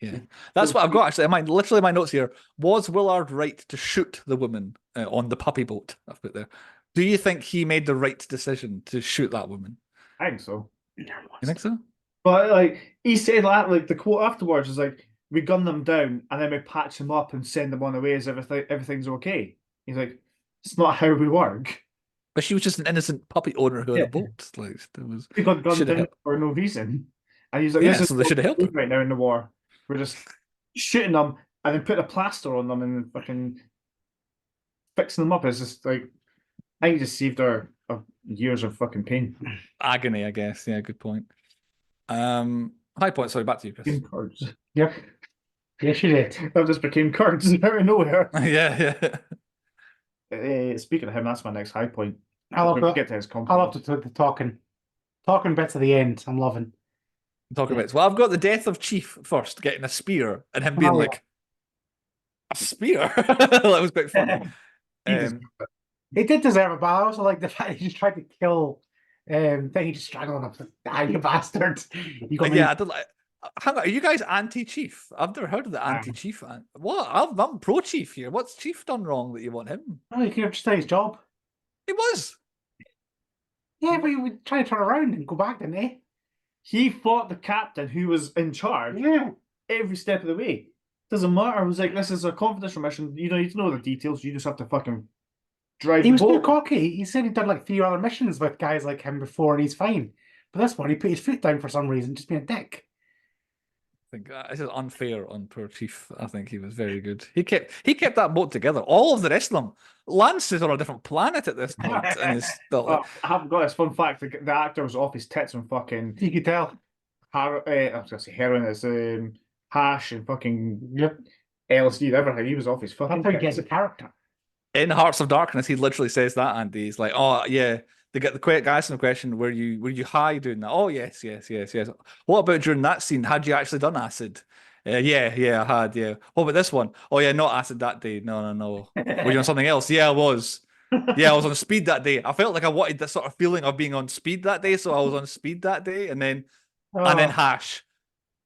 Yeah, that's what I've got actually. Literally, my notes here. Was Willard right to shoot the woman on the puppy boat? I've put there. Do you think he made the right decision to shoot that woman? I think so. You think so? But like he said that, like the quote afterwards is like, we gun them down and then we patch them up and send them on the way as everything's okay. He's like, it's not how we work. But she was just an innocent puppy owner who had a boat. Like there was. He got gunned down for no reason. And he's like, yeah, this so they should have helped him right now in the war. We're just shooting them and then putting a plaster on them and fucking fixing them up. It's just like, I think he just saved our years of fucking pain. Agony, I guess. Yeah, good point. High point. Sorry, back to you, Chris. Cards. Yep. Yes, you did. That just became cards out of nowhere. yeah. Speaking of him, that's my next high point. I love get to his I love the talking bits at the end. I'm loving. Talking about it. Well, I've got the death of Chief first, getting a spear, and him being like, a spear? That was quite funny. He did deserve it, but I also like the fact he just tried to kill. Then he just strangled him. Die, you bastard! I don't like. Hang on, are you guys anti-Chief? I've never heard of the anti-Chief. What? I'm pro-Chief here. What's Chief done wrong that you want him? Oh, he could have just done his job. He was. Yeah, but he would try to turn around and go back, didn't he? He fought the captain who was in charge. Yeah. Every step of the way. Doesn't matter. It was like, this is a confidential mission. You don't need to know the details. You just have to fucking drive. He was too cocky. He said he'd done like 3 other missions with guys like him before, and he's fine. But this one, he put his foot down for some reason, just being a dick. I think this is unfair on poor Chief. I think he was very good. He kept that boat together. All of the rest of them. Lance is on a different planet at this point, and is still. I haven't got this fun fact. The actor was off his tits and fucking. You could tell. I was gonna say heroin. It's hash and fucking LSD. Everything. He was off his fucking. That's how he gets a character. In Hearts of Darkness, he literally says that, Andy. He's like, "Oh yeah." They get the guy asking the question, were you high doing that? Oh yes. What about during that scene? Had you actually done acid? Yeah, I had. Yeah. What about this one? Oh yeah, not acid that day. No. Were you on something else? Yeah, I was. Yeah, I was on speed that day. I felt like I wanted this sort of feeling of being on speed that day, so I was on speed that day, and then hash.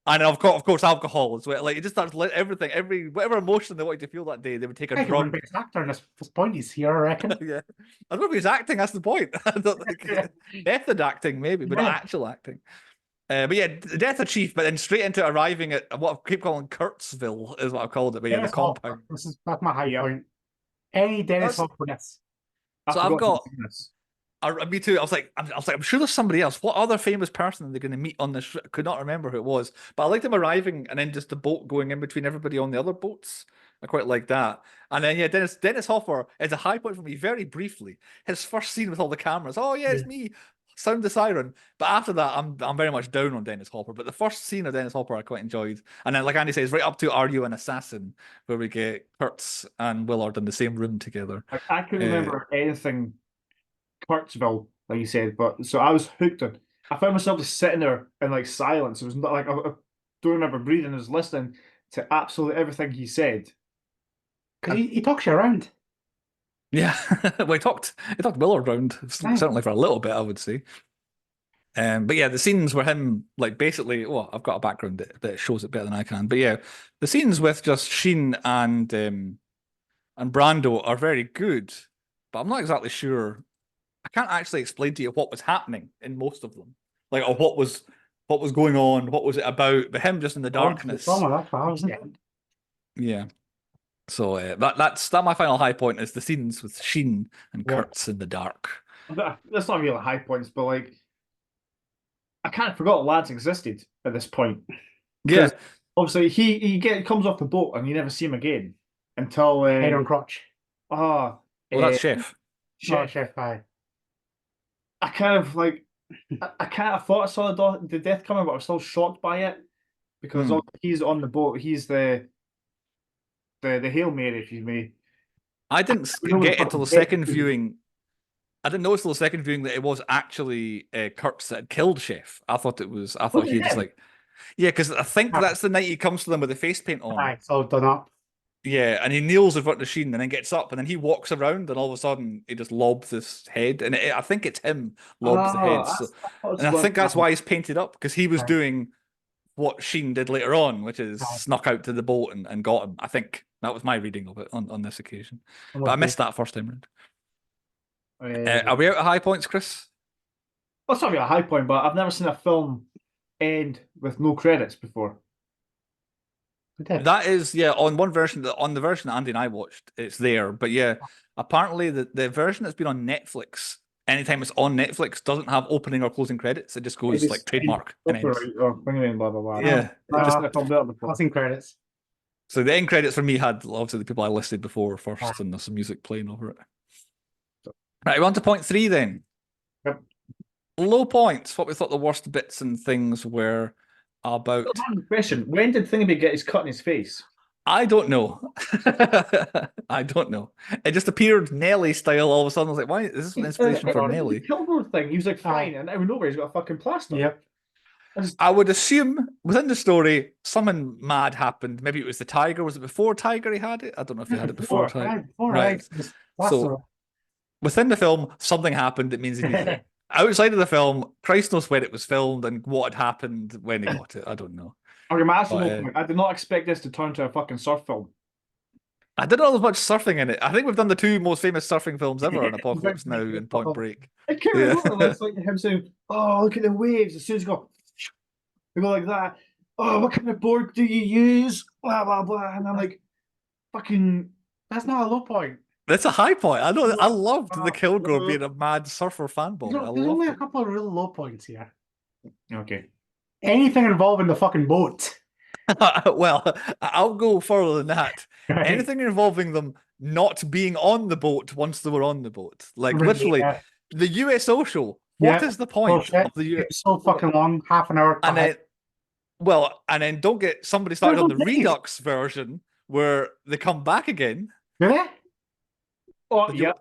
And of course, alcohol as well. Like it just starts everything, whatever emotion they wanted to feel that day, they would take a drug. He's actor, and this point he's here, I reckon. Yeah, I don't know if he's acting. That's the point. I don't think method acting, maybe, but not actual acting. But yeah, the death of Chief, but then straight into arriving at what I keep calling Kurtzville is what I've called it. But yeah, the compound. That's my high point. Any Dennis Hopper-ness. So I've got. Me too. I was like, I'm sure there's somebody else. What other famous person are they going to meet on this? I could not remember who it was, but I liked them arriving and then just the boat going in between everybody on the other boats. I quite like that. And then yeah, Dennis Hopper is a high point for me very briefly. His first scene with all the cameras. Oh yeah, it's me. Sound the siren. But after that, I'm very much down on Dennis Hopper. But the first scene of Dennis Hopper I quite enjoyed. And then like Andy says, right up to Are You an Assassin, where we get Kurtz and Willard in the same room together. I couldn't remember anything Kurtzville, like you said, but so I was hooked on. I found myself just sitting there in like silence. It was not like I don't remember breathing. I was listening to absolutely everything he said. Because he talks you around. Yeah, well, he talked Willard around certainly for a little bit, I would say. But yeah, the scenes where him like basically, well, I've got a background that shows it better than I can. But yeah, the scenes with just Sheen and Brando are very good, but I'm not exactly sure. I can't actually explain to you what was happening in most of them, like or what was going on, what was it about. But him just in the darkness. Yeah. So that's my final high point is the scenes with Sheen and Kurtz in the dark. That's not really high points, but like I kind of forgot lads existed at this point. Yeah, obviously he comes off the boat and you never see him again until head on crotch. Well, that's Chef. Chef. Aye. I kind of like I kind of thought I saw the death coming, but I was still shocked by it because he's on the boat. He's the Hail Mary, if you may. I didn't get until the second viewing. I didn't notice until the second viewing that it was actually Kurtz that had killed Chef. I thought he just like, yeah, because I think that's the night he comes to them with the face paint on. Aye, it's all done up. Yeah, and he kneels in front of the Sheen and then gets up and then he walks around and all of a sudden he just lobs this head and I think it's him lobs the head. So, and I think that's why he's painted up because he was doing what Sheen did later on, which is snuck out to the boat and got him. I think that was my reading of it on this occasion. But I missed that first time round. Are we out of high points, Chris? Well, it's not really a high point, but I've never seen a film end with no credits before. That is, yeah, on the version that Andy and I watched, it's there. But yeah, apparently the version that's been on Netflix, anytime it's on Netflix, doesn't have opening or closing credits. It just goes like trademark and ends. Blah, blah, blah. Yeah. Closing credits. So the end credits for me had obviously the people I listed before first, and there's some music playing over it. Right, we're on to point 3 then. Yep. Low points, what we thought the worst bits and things were about. Question: when did Thingamby get his cut in his face? I don't know. I don't know. It just appeared Nelly style all of a sudden. I was like, why is this an inspiration for Nelly? The Kilgore thing. He was like fine, and out of nowhere he's got a fucking plaster. Yep. I would assume within the story something mad happened. Maybe it was the tiger. Was it before Tiger he had it? I don't know if he had it before Tiger. Right. So within the film, something happened that means he needed it. Outside of the film, Christ knows when it was filmed and what had happened when he got it. I don't know. Okay, my point. I did not expect this to turn to a fucking surf film. I didn't know there was much surfing in it. I think we've done the 2 most famous surfing films ever in Apocalypse Now and Point Break. I can't remember. It's like him saying, "Oh, look at the waves." As soon as you go, they go like that. Oh, what kind of board do you use? Blah blah blah. And I'm like, fucking. That's not a low point. That's a high point. I know. I loved the Kilgore being a mad surfer fanboy. There's only a couple of real low points here. Okay. Anything involving the fucking boat. Well, I'll go further than that. Right. Anything involving them not being on the boat once they were on the boat. Like literally, the USO show. What is the point of the USO? It's so fucking long, half an hour. And then don't get somebody started on the Redux version where they come back again. Really? Oh, yeah.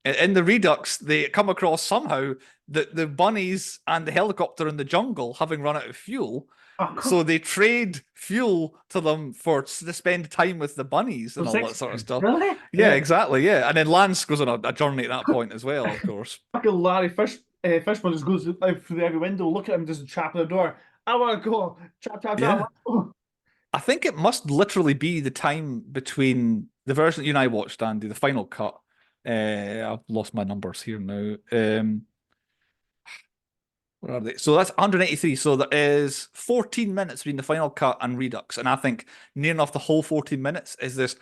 In the Redux, they come across somehow the bunnies and the helicopter in the jungle having run out of fuel. Oh, so they trade fuel to them to spend time with the bunnies and all that sort of stuff. Really? Yeah, exactly. Yeah, and then Lance goes on a journey at that point as well, of course. Fucking Larry Fishburne just goes out through every window, look at him, just trapping the door. I want to go. Trap. Yeah. I think it must literally be the time between the version that you and I watched, Andy, the final cut. I've lost my numbers here now. Where are they? So that's 183. So there is 14 minutes between the final cut and Redux. And I think near enough the whole 14 minutes is this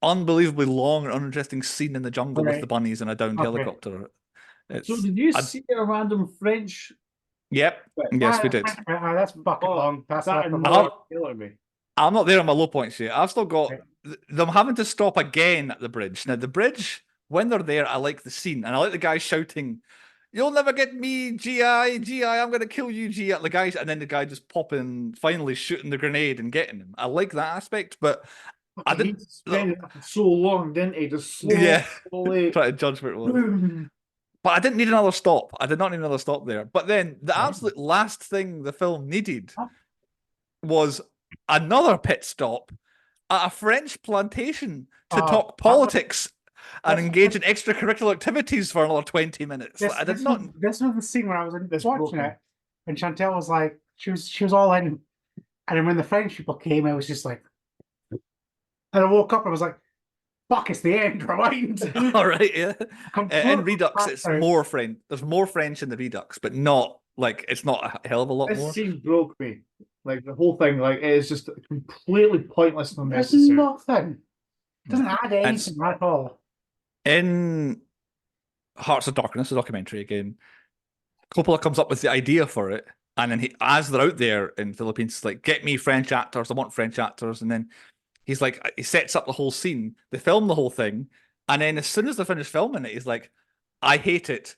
unbelievably long and uninteresting scene in the jungle with the bunnies and a downed helicopter. So did you see a random French? Yep. Yes, we did. That's fucking long. That's not me. I'm not there on my low points yet. I've still got them having to stop again at the bridge. Now, the bridge, when they're there, I like the scene. And I like the guy shouting, "You'll never get me, GI, GI, I'm going to kill you, GI." The guys, and then the guy just popping, finally shooting the grenade and getting him. I like that aspect, but I He didn't. suspended that for so long, didn't he? Just Yeah, slowly. try to judge where it was. Boom. But I didn't need another stop. I did not need another stop there. But then the absolute last thing the film needed was another pit stop at a French plantation to talk politics and engage in extracurricular activities for another 20 minutes. I did not. This was the scene where I was watching it, and Chantel was like, she was all in, and then when the French people came, I was just like, and I woke up and I was like, "Fuck, it's the end, rewind." All right, yeah. In Redux, Completely it's more French. There's more French in the Redux, but not like it's not a hell of a lot This more. scene broke me. Like the whole thing, like it is just completely pointless and There's unnecessary. nothing. It doesn't add anything at all. In Hearts of Darkness, the documentary again, Coppola comes up with the idea for it, and then as they're out there in Philippines, it's like, "Get me French actors. I want French actors." And then he's like, he sets up the whole scene. They film the whole thing, and then as soon as they finish filming it, he's like, "I hate it.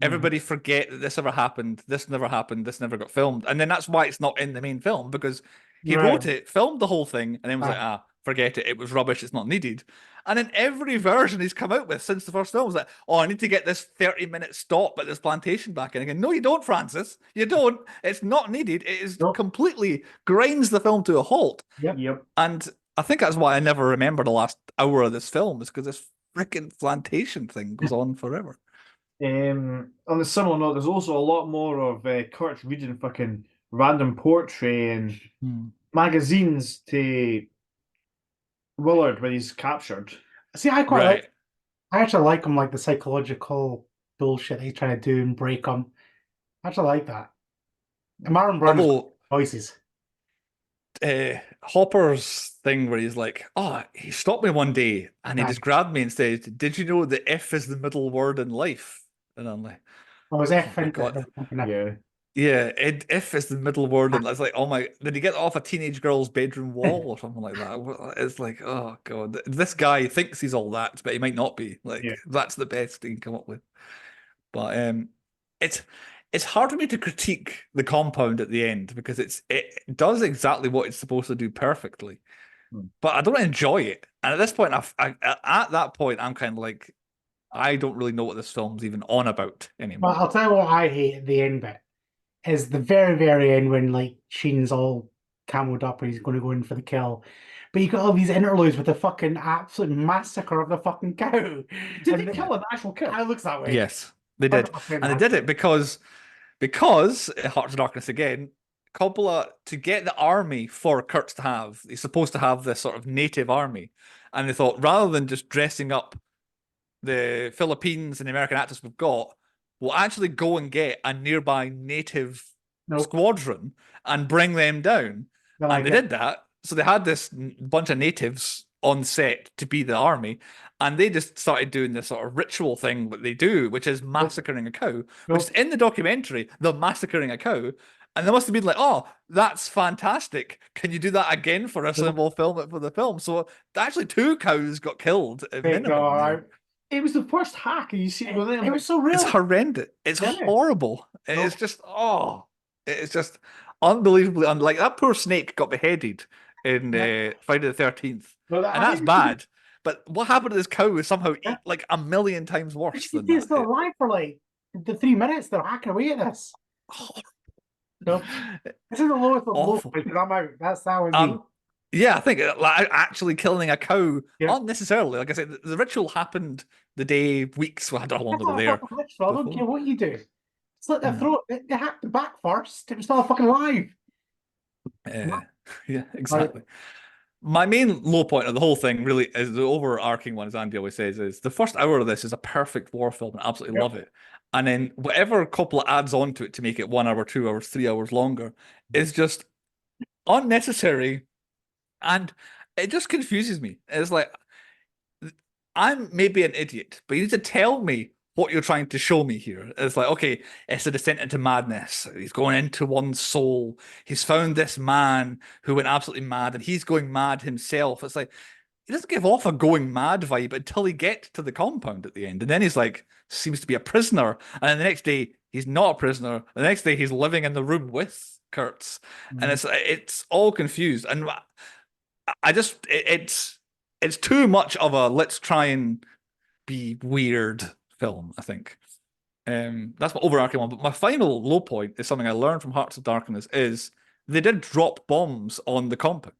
Everybody forget that this ever happened. This never happened. This never got filmed." And then that's why it's not in the main film, because he wrote it, filmed the whole thing, and then was like, forget it. It was rubbish. It's not needed. And in every version he's come out with since the first film was like, "Oh, I need to get this 30-minute stop at this plantation back in again." No, you don't, Francis. You don't. It's not needed. It is completely grinds the film to a halt. Yep. And I think that's why I never remember the last hour of this film, is because this freaking plantation thing goes on forever. On a similar note, there's also a lot more of Kurt reading fucking random poetry and magazines to Willard when he's captured. See, I actually like him, like the psychological bullshit he's trying to do and break him. I actually like that. And Marlon Brando's voices. Hopper's thing where he's like, "Oh, he stopped me one day and he just grabbed me and said, 'Did you know that F is the middle word in life?'" And I'm like, "Oh, was F in Yeah, F is the middle word, and it's like, "Oh my!" Did he get off a teenage girl's bedroom wall or something like that? It's like, oh god, this guy thinks he's all that, but he might not be. Like, that's the best he can come up with. But it's hard for me to critique the compound at the end, because it does exactly what it's supposed to do perfectly, but I don't enjoy it. And at this point, at that point, I'm kind of like, I don't really know what this film's even on about anymore. Well, I'll tell you what I hate at the end bit is the very, very end when like Sheen's all cameled up and he's going to go in for the kill. But you got all these interludes with the fucking absolute massacre of the fucking cow. Did they kill an actual cow? It looks that way. Yes, they did. And they did it because Hearts of Darkness again, Coppola, to get the army for Kurtz to have, he's supposed to have this sort of native army. And they thought, rather than just dressing up the Philippines and the American actors we've got, we'll actually go and get a nearby native squadron and bring them down. And they did that. So they had this bunch of natives on set to be the army, and they just started doing this sort of ritual thing that they do, which is massacring a cow, which is in the documentary, the massacring a cow. And they must have been like, "Oh, that's fantastic. Can you do that again for a symbol film for the film?" So actually 2 cows got killed at minimum. It was the first hack, and you see it go there. It was so real. It's horrendous. It's horrible. It's just, it's just unbelievably like that poor snake got beheaded in Friday the 13th, and that's bad. But what happened to this cow is somehow like a million times worse than that. He's still alive for like the 3 minutes they're hacking away at this. No, this is the lowest of low because I'm out. That would be. Yeah, I think like actually killing a cow unnecessarily. Like I said, the ritual happened the day, weeks. Well, I don't know how long they were there. I don't care what you do. Slit their throat. They hacked the back first. It was still fucking alive. Yeah, exactly. My main low point of the whole thing really is the overarching one, as Andy always says, is the first hour of this is a perfect war film. I absolutely love it. And then whatever Coppola adds on to it to make it 1 hour, 2 hours, 3 hours longer is just unnecessary. And it just confuses me. It's like, I'm maybe an idiot, but you need to tell me what you're trying to show me here. It's like, okay, it's a descent into madness. He's going into one's soul. He's found this man who went absolutely mad, and he's going mad himself. It's like, he doesn't give off a going mad vibe until he gets to the compound at the end. And then he's like, seems to be a prisoner. And then the next day, he's not a prisoner. The next day, he's living in the room with Kurtz. And it's all confused. And I just, it's too much of a let's try and be weird film, I think. That's my overarching one. But my final low point is something I learned from Hearts of Darkness is they did drop bombs on the compound.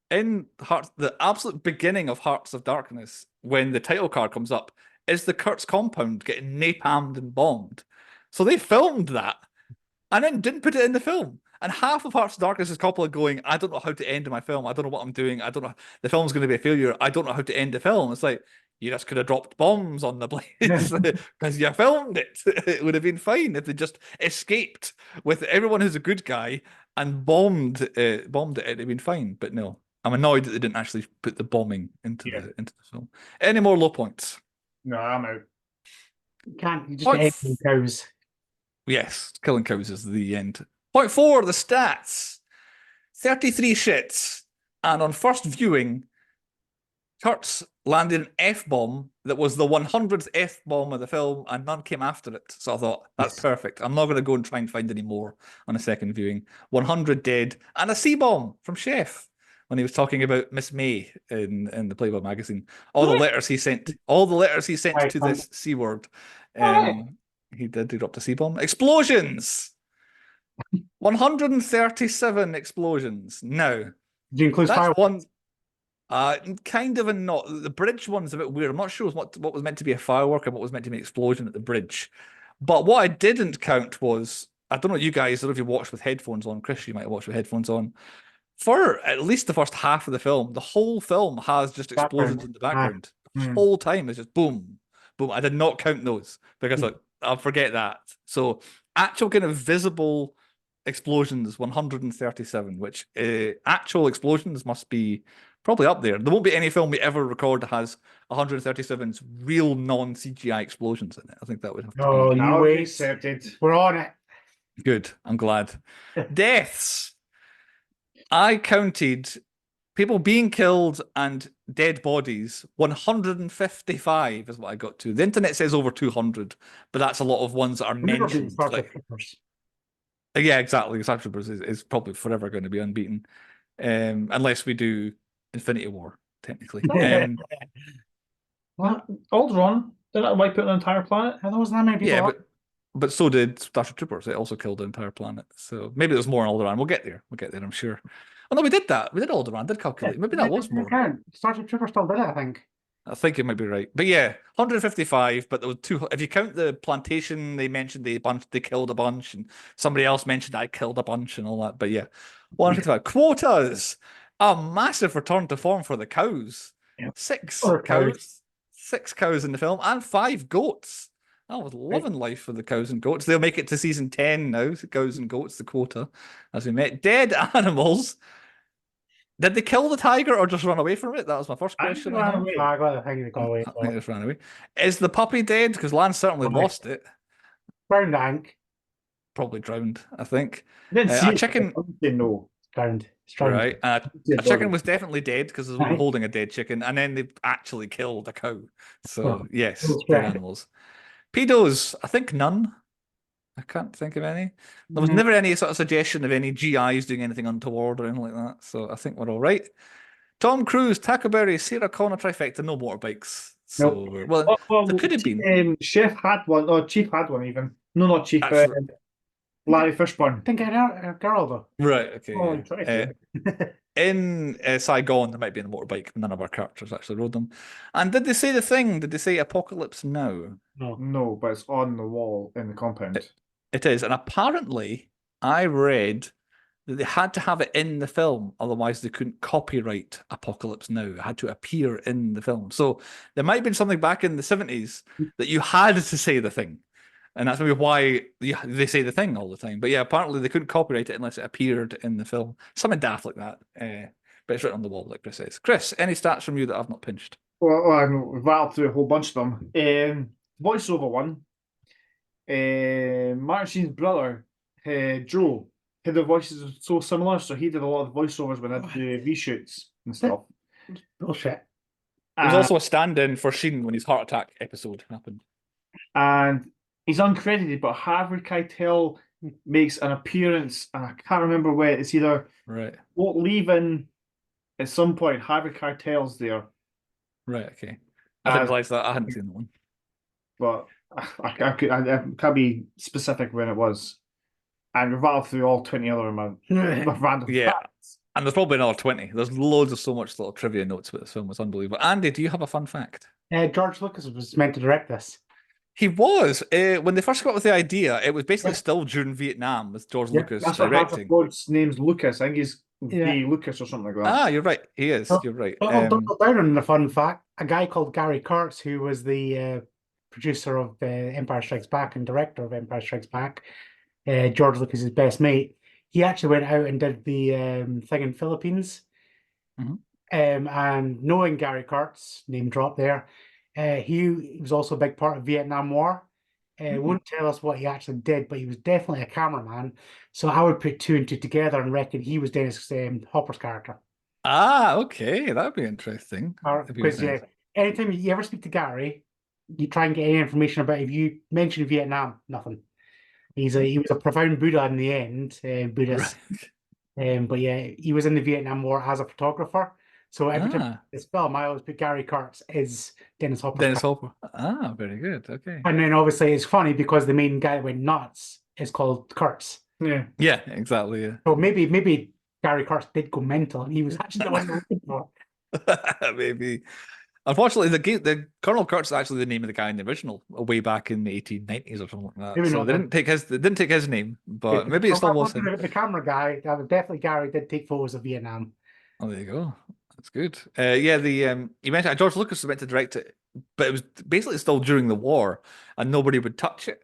In Hearts, the absolute beginning of Hearts of Darkness, when the title card comes up, is the Kurtz compound getting napalmed and bombed. So they filmed that and then didn't put it in the film. And half of Hearts of Darkness is Coppola going, I don't know how to end my film. I don't know what I'm doing. I don't know. The film's going to be a failure. I don't know how to end the film. It's like, you just could have dropped bombs on the place because you filmed it. It would have been fine if they just escaped with everyone who's a good guy and bombed it. It'd have been fine. But no, I'm annoyed that they didn't actually put the bombing into the film. Any more low points? No, I'm out. You just get eggs cows. Yes, killing cows is the end. Point 4, the stats. 33 shits. And on first viewing, Kurtz landed an F-bomb that was the 100th F-bomb of the film, and none came after it. So I thought, that's perfect. I'm not going to go and try and find any more on a second viewing. 100 dead, and a C-bomb from Chef when he was talking about Miss May in the Playboy magazine. All the letters he sent to this C word. He did drop the C-bomb. Explosions! 137 explosions. Now, did you include that's one. Kind of and not. The bridge one's a bit weird. I'm not sure what was meant to be a firework and what was meant to be an explosion at the bridge. But what I didn't count was, I don't know you guys, I don't know if you watched with headphones on. Chris, you might have watched with headphones on. For at least the first half of the film, the whole film has just explosions in the background. The whole time is just boom, boom. I did not count those because I'll forget that. So actual kind of visible explosions, 137, which actual explosions must be probably up there. There won't be any film we ever record that has 137 real non-CGI explosions in it. I think that would have to be. Oh, you wait. Accepted. We're on it. Good. I'm glad. Deaths. I counted people being killed and dead bodies. 155 is what I got to. The internet says over 200, but that's a lot of ones that are mentioned. Yeah, exactly. Star Troopers is probably forever going to be unbeaten, unless we do Infinity War, technically. What? Alderaan? Did that wipe out an entire planet? There wasn't that many people. Yeah, but so did Starship Troopers. It also killed the entire planet. So maybe there's more on Alderaan. We'll get there. I'm sure. Oh no, we did that. We did Alderaan. Did calculate. Maybe that was more. Starship Troopers still did it, I think. I think it might be right. But yeah, 155, but there were two. If you count the plantation, they mentioned they killed a bunch, and somebody else mentioned I killed a bunch and all that. But yeah, 155. Quotas. A massive return to form for the cows. Yep. 6 cows. 6 cows in the film, and 5 goats. I was loving life for the cows and goats. They'll make it to season 10 now, the cows and goats, the quota, as we met. Dead animals. Did they kill the tiger or just run away from it? That was my first question. I think they got away. I think they just ran away. Is the puppy dead? Because Lance certainly lost it. Drowned, I think. Probably drowned, I think. Didn't see a chicken. No. Drowned. Right. A chicken was definitely dead because they were holding a dead chicken, and then they actually killed a cow. So, yes, dead animals. Pedos, I think none. I can't think of any. There was never any sort of suggestion of any GIs doing anything untoward or anything like that. So I think we're all right. Tom Cruise, Tackleberry, Sarah Connor trifecta, no motorbikes. So nope. Well, there could have been. Chef had one, or Chief had one even. No, not Chief. Larry Fishburne. Didn't get a girl though. Right. Okay. Oh, in Saigon, there might be a motorbike. None of our characters actually rode them. And did they say the thing? Did they say Apocalypse Now? No, but it's on the wall in the compound. It is, and apparently, I read that they had to have it in the film, otherwise they couldn't copyright Apocalypse Now. It had to appear in the film. So there might have been something back in the 70s that you had to say the thing. And that's maybe why they say the thing all the time. But yeah, apparently they couldn't copyright it unless it appeared in the film. Something daft like that. But it's written on the wall, like Chris says. Chris, any stats from you that I've not pinched? Well, we've rattled through a whole bunch of them. voiceover one. Martin Sheen's brother, Joe, their voices are so similar, so he did a lot of voiceovers when I did reshoots and stuff. Bullshit. He was also a stand-in for Sheen when his heart attack episode happened. And he's uncredited, but Harvey Keitel makes an appearance, and I can't remember where. It's either Right. Won't Leave In at some point. Harvey Keitel's there. Right, okay. I didn't realize that. I hadn't seen that one. But I can't be specific when it was. And we've rattled through all 20 other random facts. And there's probably another 20. There's loads of so much little trivia notes about this film. It's unbelievable. Andy, do you have a fun fact? George Lucas was meant to direct this. He was. When they first got with the idea, it was basically still during Vietnam with George Lucas That's directing. God's name's Lucas. I think he's D. Lucas or something like that. Ah, you're right. He is. You're right. I'll double down on the fun fact. A guy called Gary Kurtz, who was the producer of Empire Strikes Back and director of Empire Strikes Back, George Lucas's best mate, he actually went out and did the thing in Philippines. And knowing Gary Kurtz, name drop there, he was also a big part of Vietnam War. Won't tell us what he actually did, but he was definitely a cameraman. So I would put two and two together and reckon he was Dennis Hopper's character. Ah, okay, that'd be interesting. Because anytime you ever speak to Gary, you try and get any information about. If you mention Vietnam, nothing. He was a profound Buddha in the end, Buddhist. Right. But yeah, he was in the Vietnam War as a photographer. So every time this film, I always put Gary Kurtz as Dennis Hopper. Dennis Hopper. Ah, very good. Okay. And then obviously it's funny because the main guy that went nuts is called Kurtz. Yeah. Yeah, exactly. Yeah. So maybe Gary Kurtz did go mental and he was actually the one looking for. Maybe. Unfortunately, the Colonel Kurtz is actually the name of the guy in the original, way back in the 1890s or something like that. Maybe so they didn't take his name, but maybe it still was him. The camera guy, definitely Gary did take photos of Vietnam. Oh, there you go. That's good. You mentioned George Lucas was meant to direct it, but it was basically still during the war, and nobody would touch it.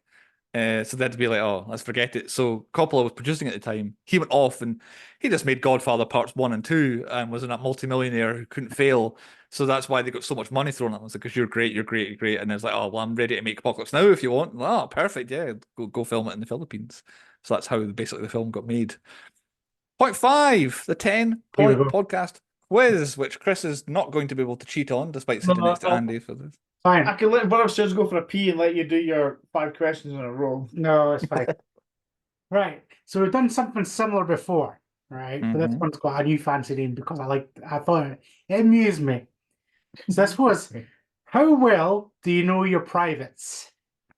So they had to be like, oh, let's forget it. So Coppola was producing at the time. He went off and he just made Godfather Parts 1 and 2 and was in that multimillionaire who couldn't fail. So that's why they got so much money thrown at them. It's like, because you're great, you're great, you're great. And it's like, oh, well, I'm ready to make Apocalypse Now if you want. Oh, perfect. Yeah, go film it in the Philippines. So that's how basically the film got made. Point 5, the 10-point podcast quiz, which Chris is not going to be able to cheat on, despite sitting next to Andy for this. Fine. I can let one upstairs go for a pee and let you do your 5 questions in a row. No, it's fine. Right. So we've done something similar before, right? But this one's got a new fancy name because I thought it amused me. So this was, how well do you know your privates?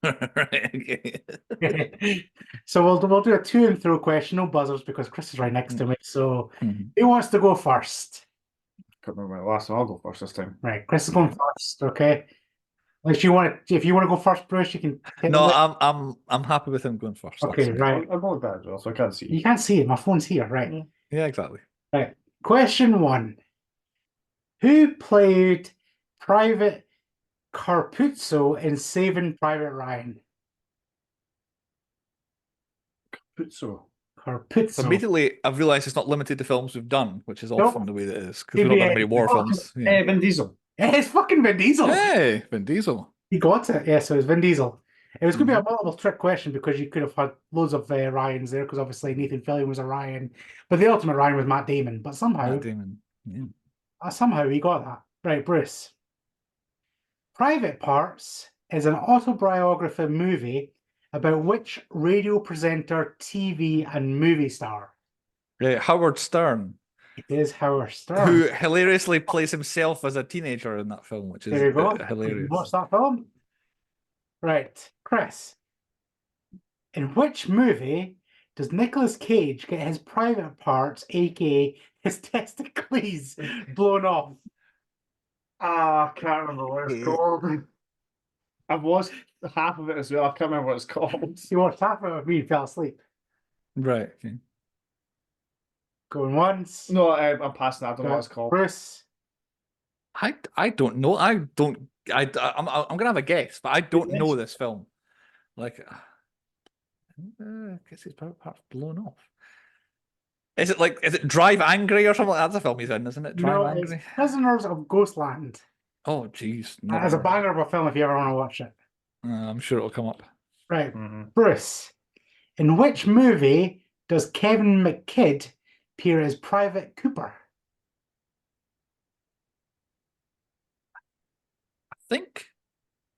Right, okay. So we'll do a to and throw question, no buzzers because Chris is right next to me. So who wants to go first? Can't remember my last one. I'll go first this time. Right, Chris is going first. Okay. If you want to go first, Bruce, you can. No, I'm happy with him going first. Okay, right. I'm going bad as well, so I can't see. You can't see it. My phone's here, right? Yeah, exactly. Right. Question 1: who played Private Carpuzzo in Saving Private Ryan? Carpuzzo. Carpuzzo. Immediately, I've realised it's not limited to films we've done, which is often the way that it is, because we've not done many war films. Yeah. Vin Diesel. It's fucking Vin Diesel. Hey, Vin Diesel. He got it. Yeah, so it's Vin Diesel. It was going to be a multiple trick question because you could have had loads of Ryans there because obviously Nathan Fillion was a Ryan, but the ultimate Ryan was Matt Damon. But somehow, somehow he got that. Right, Bruce. Private Parts is an autobiography movie about which radio presenter, TV, and movie star? Howard Stern. It is Howard Stern. Who hilariously plays himself as a teenager in that film, which is hilarious. Watch that film? Right, Chris. In which movie does Nicolas Cage get his private parts, aka his testicles, blown off? I can't remember what it's called. I've watched half of it as well. I can't remember what it's called. You watched half of it, me fell asleep. Right. Okay. Going once. No, I'm passing that. I don't know what it's called. Bruce. I don't know. I'm gonna have a guess, but I don't know this film. Like, I guess his private part's blown off. Is it Drive Angry or something like that? That's a film he's in, isn't it? Drive Angry. It's Prisoners of Ghostland. Oh, jeez. It's a banger of a film if you ever want to watch it. I'm sure it'll come up. Right. Bruce, in which movie does Kevin McKidd appear as Private Cooper?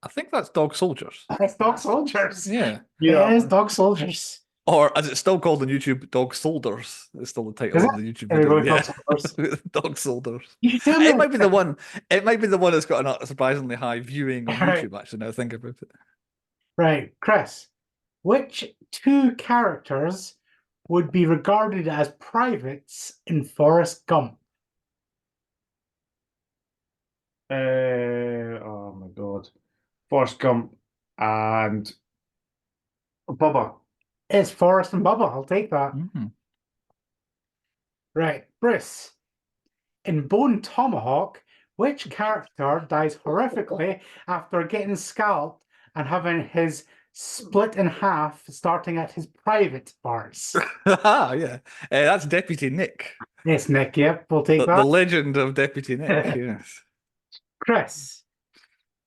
I think that's Dog Soldiers. It's Dog Soldiers. Yeah. It is Dog Soldiers. Or as it's still called on YouTube, Dog Soldiers. It's still the title Is of it? the YouTube There we video. go, Dog Soldiers. Dog Soldiers. You should tell me It might be the one. It might be the one that's got a surprisingly high viewing on Right. YouTube. Actually, now I think about it. Right, Chris. Which two characters would be regarded as privates in Forrest Gump? Oh my God. Forrest Gump and Bubba. It's Forrest and Bubba. I'll take that. Mm-hmm. Right, Bruce. In Bone Tomahawk, which character dies horrifically after getting scalped and having his split in half, starting at his private parts? Yeah, that's Deputy Nick. Yes, Nick. Yep, we'll take The that. legend of Deputy Nick. Yes. Chris,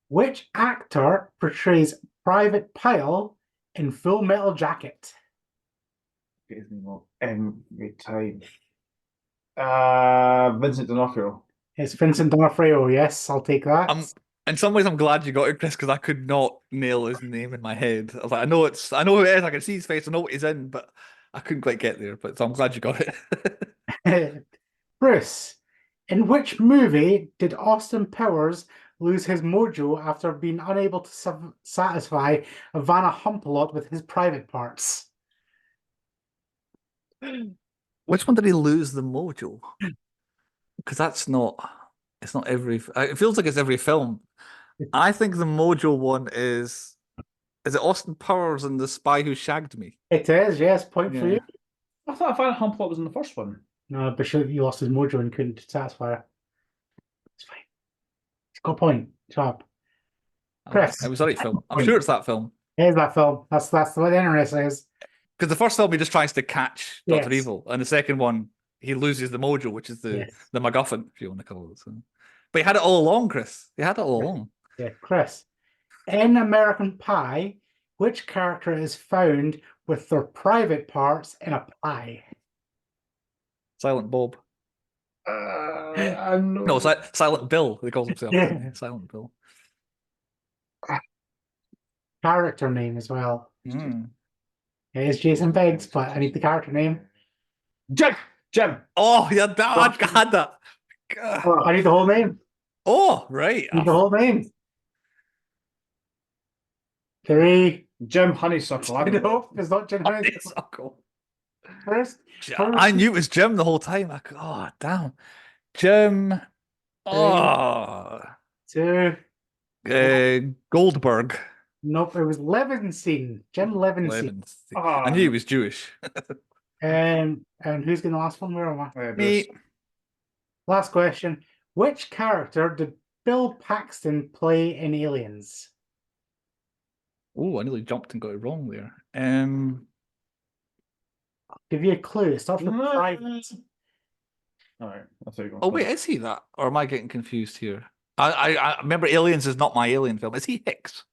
which actor portrays Private Pyle in Full Metal Jacket? Get his name up. Wait, time. Vincent D'Onofrio. It's Vincent D'Onofrio. Yes, I'll take that. In some ways, I'm glad you got it, Chris, because I could not nail his name in my head. I was like, I know who it is. I can see his face. I know what he's in, but I couldn't quite get there. But so I'm glad you got it. Bruce, in which movie did Austin Powers lose his mojo after being unable to satisfy Ivana Humpalot with his private parts? Which one did he lose the mojo? Because it's not every. It feels like it's every film. I think the mojo one is it Austin Powers and the Spy Who Shagged Me? It is, yes. Point for Yeah. you. I thought Ivana Humpalot was in the first one. No, but he lost his mojo and couldn't satisfy her. It's fine. It's got a point. Sharp. Chris. It was the right film. I'm sure it's that film. Here's that film. That's what the internet says. Because the first film he just tries to catch Dr. Yes. Evil, and the second one he loses the mojo, which is the Yes. the MacGuffin, if you want to call it. So. But he had it all along, Chris. He had it all along. Yeah, Chris. In American Pie, which character is found with their private parts in a pie? Silent Bob. I know. No, Silent Bill. He calls himself. Yeah. Silent Bill. Character name as well. Mm. It is Jason Biggs, but I need the character name. Jim. Oh, yeah, I had that. God. I need the whole name. Oh, right. I need the whole name. 3. Jim Honeysuckle. I don't know. No, it's not Jim Honeysuckle. Honeysuckle. First, I knew it was Jim the whole time. Oh, damn. Jim. Oh. 2. Goldberg. Nope, it was Levinstein. Jim Levinstein. Levinstein. I knew he was Jewish. And who's getting the last one? Where am I? Me. Last question. Which character did Bill Paxton play in Aliens? Oh, I nearly jumped and got it wrong there. I'll give you a clue. It starts with private. All right, that's how you go. Oh, wait, is he that? Or am I getting confused here? I remember Aliens is not my Alien film. Is he Hicks?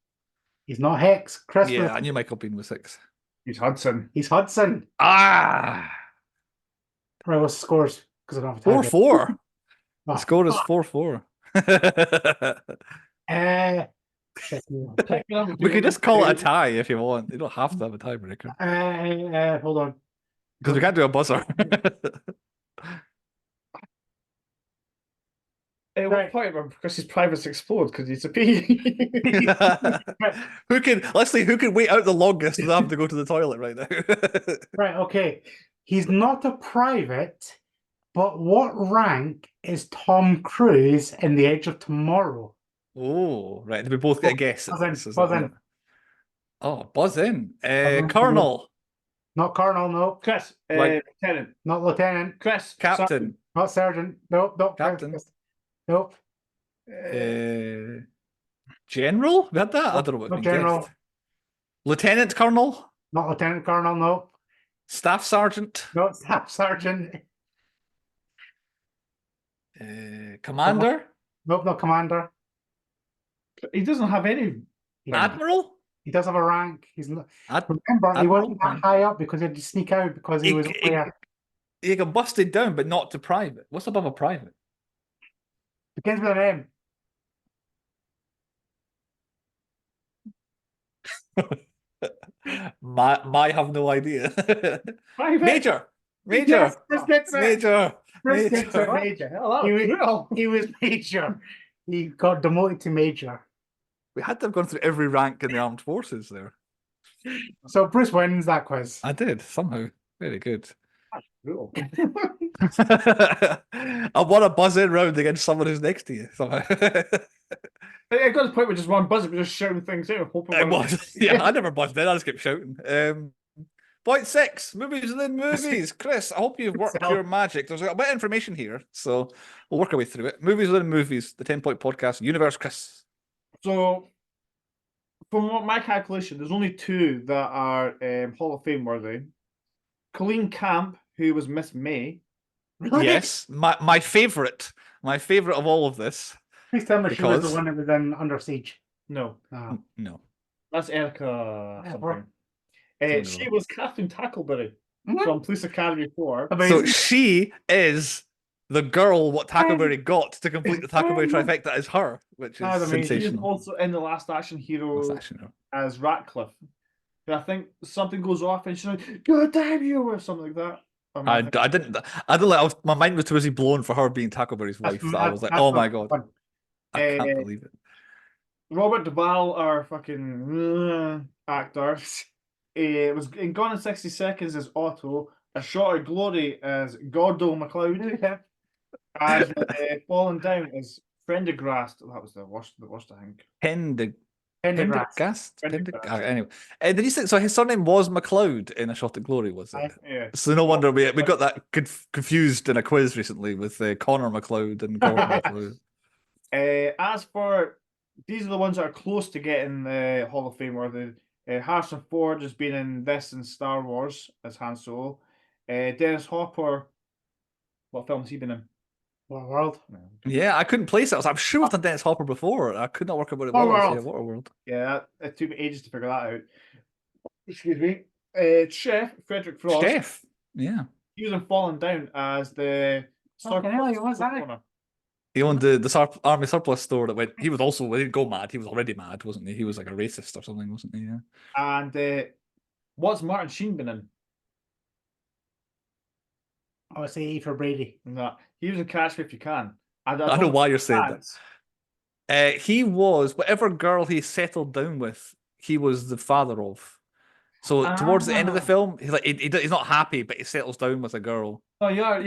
He's not Hicks. Chris. Yeah, I knew Michael Bean was Hicks. He's Hudson. He's Hudson. Ah! Right, what's the scores? Because I don't have time. 4-4. Oh, The score is 4-4. We could just call it a tie if you want. You don't have to have a tiebreaker. Hold on. Because we can't do a buzzer. At what point, because his privates explode because he's a pee. Let's see who can wait out the longest without having to go to the toilet right now. Right, okay. He's not a private, but what rank is Tom Cruise in The Edge of Tomorrow? Oh, right. Did we both get a guess? Buzz in, Is that buzz in. it? Oh, buzz in. in. Colonel. Not Colonel, no. Chris, Like- Lieutenant. Not Lieutenant. Chris, Captain. Not Sergeant. Nope, nope. Captain. Nope. General? We had that? I don't know what Not we General. guessed. Lieutenant Colonel? Not Lieutenant Colonel, nope. Staff Sergeant? No, Staff Sergeant. Commander? Nope, not Commander. He doesn't have any Admiral? He does have a rank. He's not. Remember, he Admiral? wasn't that high up because he had to sneak out because he was He got busted down, but not to private. What's above a private? begins with an M. My have no idea. Private. Major. Yes, this gets it. Major. Chris gets it. Major. He was major. He got demoted to major. We had to have gone through every rank in the armed forces there. So Bruce wins that quiz. I did, somehow. Very good. Cool. I want to buzz in round against someone who's next to you somehow. I got to the point where just one buzzer, we're just shouting things out. Hoping It was. Yeah, I never buzzed in. I just kept shouting. Point 6, movies within movies. Chris, I hope you've worked your magic. There's a bit of information here, so we'll work our way through it. Movies within movies, the 10-point podcast universe. Chris. So, from what my calculation, there's only 2 that are Hall of Fame worthy. Colleen Camp, who was Miss May. Really? Yes, my favorite of all of this. Please tell me she was the one that was in Under Siege. No. Oh. No. That's Erica something. She was Catherine Tackleberry from Police Academy 4. So she is the girl what Tackleberry got to complete the Tackleberry trifecta is her, which is sensational. She's also in The Last Action Hero as Ratcliffe. I think something goes off and she's like, "God damn you," or something like that. I didn't. My mind was too busy blown for her being Tackleberry's wife. I was like, oh my god, I can't believe it. Robert Duvall, our fucking actor, was in Gone in 60 Seconds as Otto, A Shot of Glory as Gordo MacLeod, and Falling Down as Prendergast. That was the worst, I think. Pendergast. Anyway, did you say so? His surname was MacLeod in A Shot at Glory, was it? Yeah. So no wonder we got that confused in a quiz recently with Connor MacLeod and Gordon MacLeod. As for these are the ones that are close to getting the Hall of Fame, or Harrison Ford has been in this and Star Wars as Han Solo. Dennis Hopper, what film has he been in? Waterworld. Yeah, I couldn't place it. I'm sure I've done Dennis Hopper before. I could not work out what it was. Waterworld. Yeah, it took me ages to figure that out. Excuse me. Chef Frederick Frost. Chef. Yeah. He was in Falling Down as the he owned the army surplus store that went. He didn't go mad. He was already mad, wasn't he? He was like a racist or something, wasn't he? Yeah. And what's Martin Sheen been in? I would say E for Brady. No, he was in Catch Me If You Can. I know why you're saying that. He was whatever girl he settled down with. He was the father of. So towards the end of the film, he's not happy, but he settles down with a girl. Oh yeah,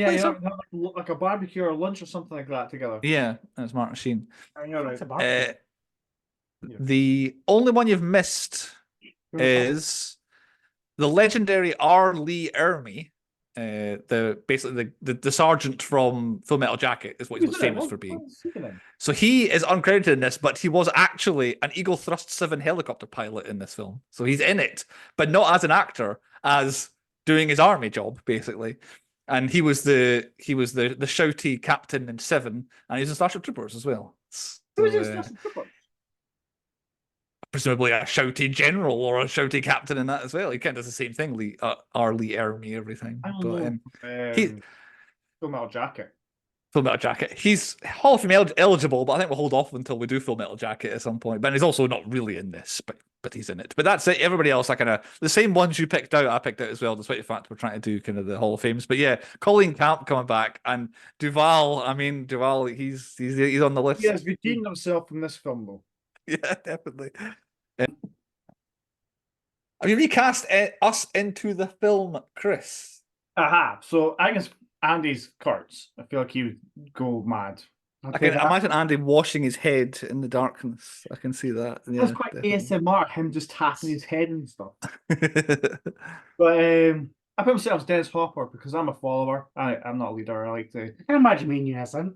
like a barbecue or lunch or something like that together. Yeah, that's Martin Sheen. Right. The only one you've missed is the legendary R. Lee Ermey. The sergeant from Full Metal Jacket is what he's most famous for being. So he is uncredited in this, but he was actually an Eagle Thrust 7 helicopter pilot in this film. So he's in it, but not as an actor, as doing his army job basically. And he was the shouty captain in 7, and he's in Starship Troopers as well. So, presumably a shouty general or a shouty captain in that as well. He kind of does the same thing, R. Lee Ermey, everything. Full Metal Jacket. Full Metal Jacket. He's Hall of Fame eligible, but I think we'll hold off until we do Full Metal Jacket at some point. But he's also not really in this, but he's in it. But that's it. Everybody else, the same ones you picked out, I picked out as well, despite the fact we're trying to do kind of the Hall of Fames. But yeah, Colleen Camp coming back, and Duvall, he's on the list. He has redeemed himself from this film, though. Yeah, definitely. Have you recast us into the film, Chris? Aha. So I guess Andy's Kurtz. I feel like he would go mad. I can imagine Andy washing his head in the darkness. I can see that. Yeah, that's quite definitely. ASMR, him just tapping his head and stuff. But I put myself as Dennis Hopper because I'm a follower. I'm not a leader. I can imagine me and you, Hassan.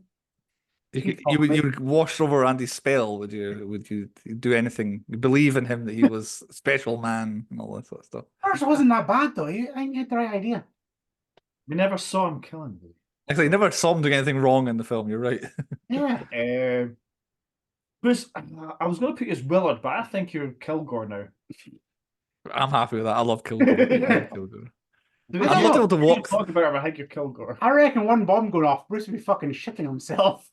You would wash over Andy's spell, would you? Would you do anything? You believe in him that he was a special man and all that sort of stuff. First, it wasn't that bad though. I think you had the right idea. We never saw him killing anybody. Actually, you never saw him doing anything wrong in the film. You're right. Yeah. Bruce, I was going to put you as Willard, but I think you're Kilgore now. I'm happy with that. I love Kilgore. I love Kilgore. I'd I'd love to be able to walk. Talk about him, I think you're Kilgore. I reckon one bomb going off, Bruce would be fucking shitting himself.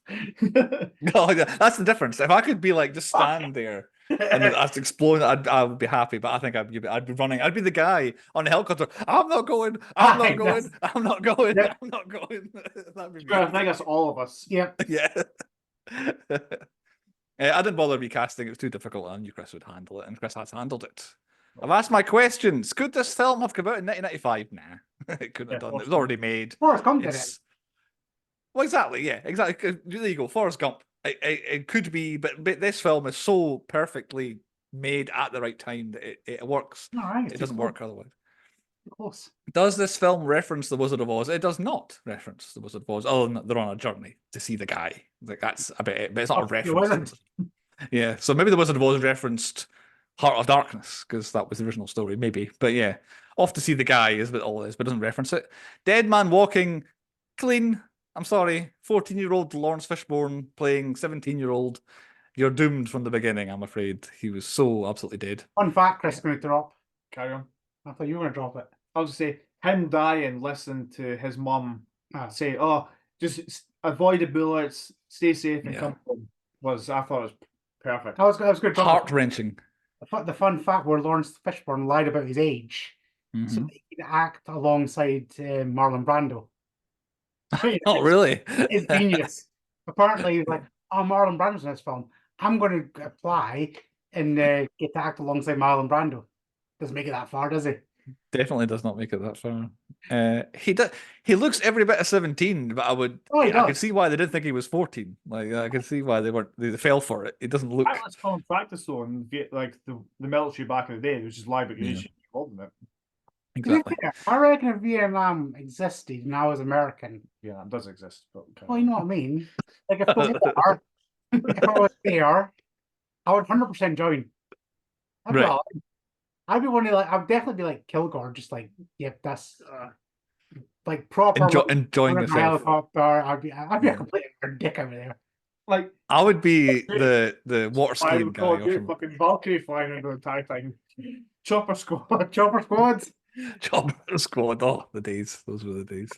No, that's the difference. If I could be like just stand there and that's exploding, I would be happy. But I think I'd be running. I'd be the guy on the helicopter. I'm not going. I'm not going. I'm not going. Yeah. I'm not going. That'd be me. I think that's all of us. Yeah. Yeah. I didn't bother recasting. It was too difficult. I knew Chris would handle it, and Chris has handled it. I've asked my questions. Could this film have come out in 1995? Nah, it couldn't have done. It was already made. Forrest Gump did it. Well, exactly. Yeah, exactly. There you go. Forrest Gump. It could be, but this film is so perfectly made at the right time that it works. All right, it doesn't work otherwise. Close. Does this film reference The Wizard of Oz? It does not reference The Wizard of Oz, other than they're on a journey to see the guy. Like that's a bit, but it's not a reference. Yeah, so maybe The Wizard of Oz referenced Heart of Darkness because that was the original story, maybe. But yeah, off to see the guy is what all this, but doesn't reference it. Dead Man Walking, clean. I'm sorry, 14-year-old Lawrence Fishburne playing 17-year-old. You're doomed from the beginning, I'm afraid. He was so absolutely dead. Fun fact, Chris, going to drop. Carry on. I thought you were going to drop it. I was going to say, him dying, listen to his mum say, oh, just avoid the bullets, stay safe, and come home. I thought it was perfect. I was going to drop heart-wrenching. The fun fact where Lawrence Fishburne lied about his age so that he could act alongside Marlon Brando. Oh, really? It's genius. Apparently, he's like, oh, Marlon Brando's in this film. I'm going to apply and get to act alongside Marlon Brando. Doesn't make it that far, does he? Definitely does not make it that far. He looks every bit of 17, but I could see why they didn't think he was 14. Like I could see why they fell for it. It doesn't look. That's common practice though, in like the military back in the day, it was just lie about your age holding it. Exactly. I reckon if Vietnam existed and I was American. Yeah, that does exist. But well, you know what I mean? Like if I was there, I would 100% join. I'd be one of I'd definitely be like Kilgore, just like, yep, that's like proper enjoying the helicopter. I'd be a complete dick over there. Like I would be the water skiing guy. Or fucking Valkyrie flying into the entire thing. Chopper squad. Chopper squads. Chopper squad. Oh, the days. Those were the days.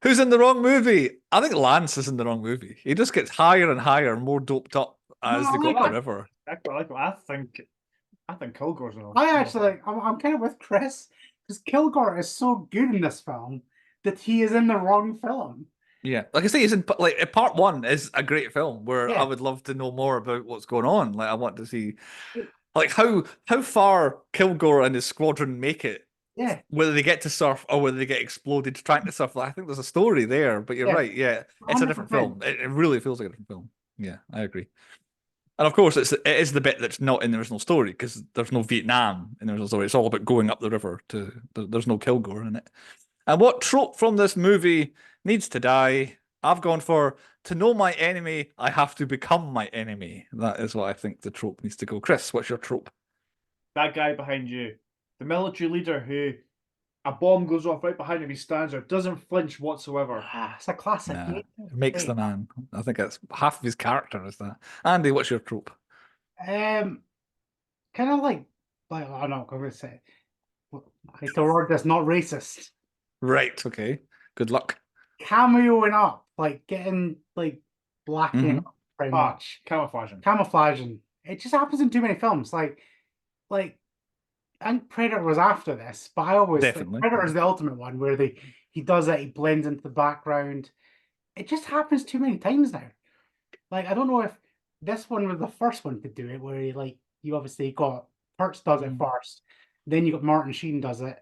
Who's in the wrong movie? I think Lance is in the wrong movie. He just gets higher and higher, more doped up as they go up the river. I think Kilgore's in. I'm kind of with Chris because Kilgore is so good in this film that he is in the wrong film. Yeah, like I say, he's in part one is a great film where I would love to know more about what's going on. Like I want to see, like how far Kilgore and his squadron make it. Yeah, whether they get to surf or whether they get exploded trying to surf. Like, I think there's a story there, but you're right. Yeah, it's 100%. A different film. It really feels like a different film. Yeah, I agree. And of course, it is the bit that's not in the original story because there's no Vietnam in the original story. It's all about going up the river there's no Kilgore in it. And what trope from this movie needs to die? I've gone for, to know my enemy, I have to become my enemy. That is what I think the trope needs to go. Chris, what's your trope? That guy behind you, the military leader who a bomb goes off right behind him, he stands there, doesn't flinch whatsoever. It's a classic. It makes the man. I think that's half of his character is that. Andy, what's your trope? Kind of like I'm not going to say it's a word that's not racist. Right, okay. Good luck. Cameoing up, like getting like blacking up pretty much. Camouflaging. It just happens in too many films. Like I think Predator was after this, but I always think Predator is the ultimate one where he does it, he blends into the background. It just happens too many times now. Like I don't know if this one was the first one to do it, where you obviously got Kurtz does it first, then you got Martin Sheen does it,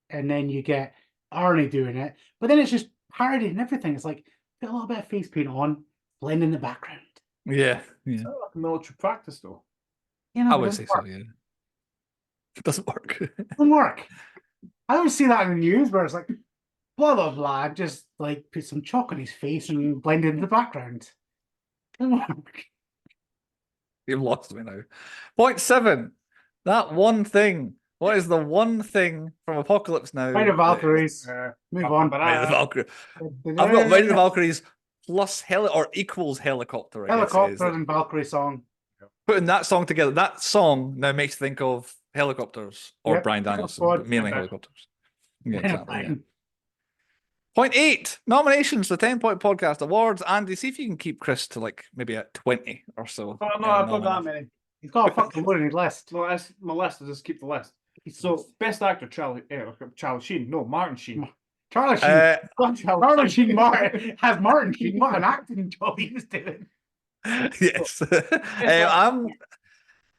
and then you get Arnie doing it. But then it's just parody and everything. It's like put a little bit of face paint on, blend in the background. Yeah. It's not like military practice though. You know, I would say so, yeah. It doesn't work. It doesn't work. I always see that in the news where it's like, blah, blah, blah, just like put some chalk on his face and blend it in the background. It doesn't work. You've lost me now. Point 7. That one thing. What is the one thing from Apocalypse Now? Ride the Valkyries. Move on. Ride the Valkyries. I've got Ride the Valkyries plus or equals helicopter, I guess it Helicopter is. and Valkyrie song. Putting that song together, that song now makes you think of helicopters or Yep, Brian Killer Danielson, Squad. but mainly Okay. helicopters. Yeah, exactly. Yeah. Fine. Point 8, nominations for 10-Point Podcast Awards. Andy, see if you can keep Chris to like maybe at 20 or so. Oh, no, I've got that many. He's got a fucking load in his list. No, that's my list. I just keep the list. So, best actor, Charlie Sheen. No, Martin Sheen. Charlie Sheen. Charlie Sheen Martin has Martin Sheen. What an acting job he was doing. Yes.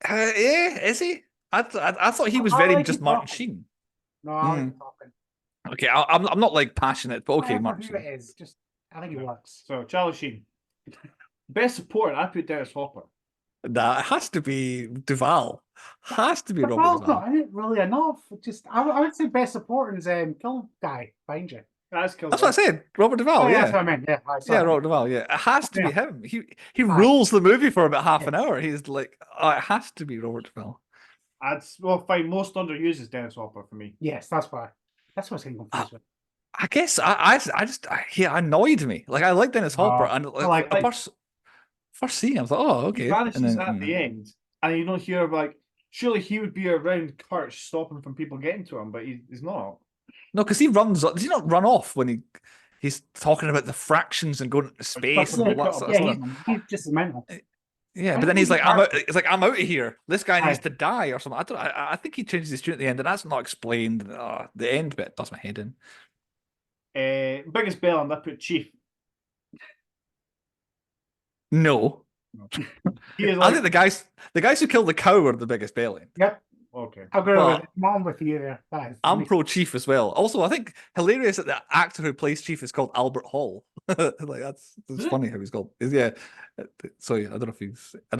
Is he? I thought he was I very like just him Martin talking. Sheen. No, I like talking. Okay, I'm not like passionate, but okay, Whatever Martin who Sheen. it is, just I think he works. So, Charlie Sheen. Best support, I put Dennis Hopper. That has to be Duval. Has to be But Robert Val's Duval. not in it really enough. Just I would say best supporting is Kill Guy behind you. That's That's what I said. Robert Duval. Oh, yeah, that's what I meant. Yeah, yeah, Robert Duval. Yeah, it has to be Yeah. him. He rules the movie for about half an hour. He's like, oh, it has to be Robert Duval. Fine. Most underused is Dennis Hopper for me. Yes, that's why. That's what I was getting confused with. I guess I just he annoyed me. Like I like Dennis Hopper, and like- first seeing him, I was like, oh, okay. He vanishes And then, at the end, and you don't hear like. Surely he would be around Kurt, stopping from people getting to him, but he's not. No, because he runs. Does he not run off when he's talking about the fractions and going into space and all that sort of stuff? He's just mental. Yeah, but then he's like, I'm out. It's like I'm out of here. This guy needs to die or something. I think he changes his tune at the end, and that's not explained. The end bit does my head in. Biggest bellend, I put Chief. No, He is I think the guys who killed the cow are the biggest bailing. Yep. okay. I'll go with you there. I'm pro Chief as well. Also, I think hilarious that the actor who plays Chief is called Albert Hall. Like that's funny how he's called. Yeah. Sorry, I don't know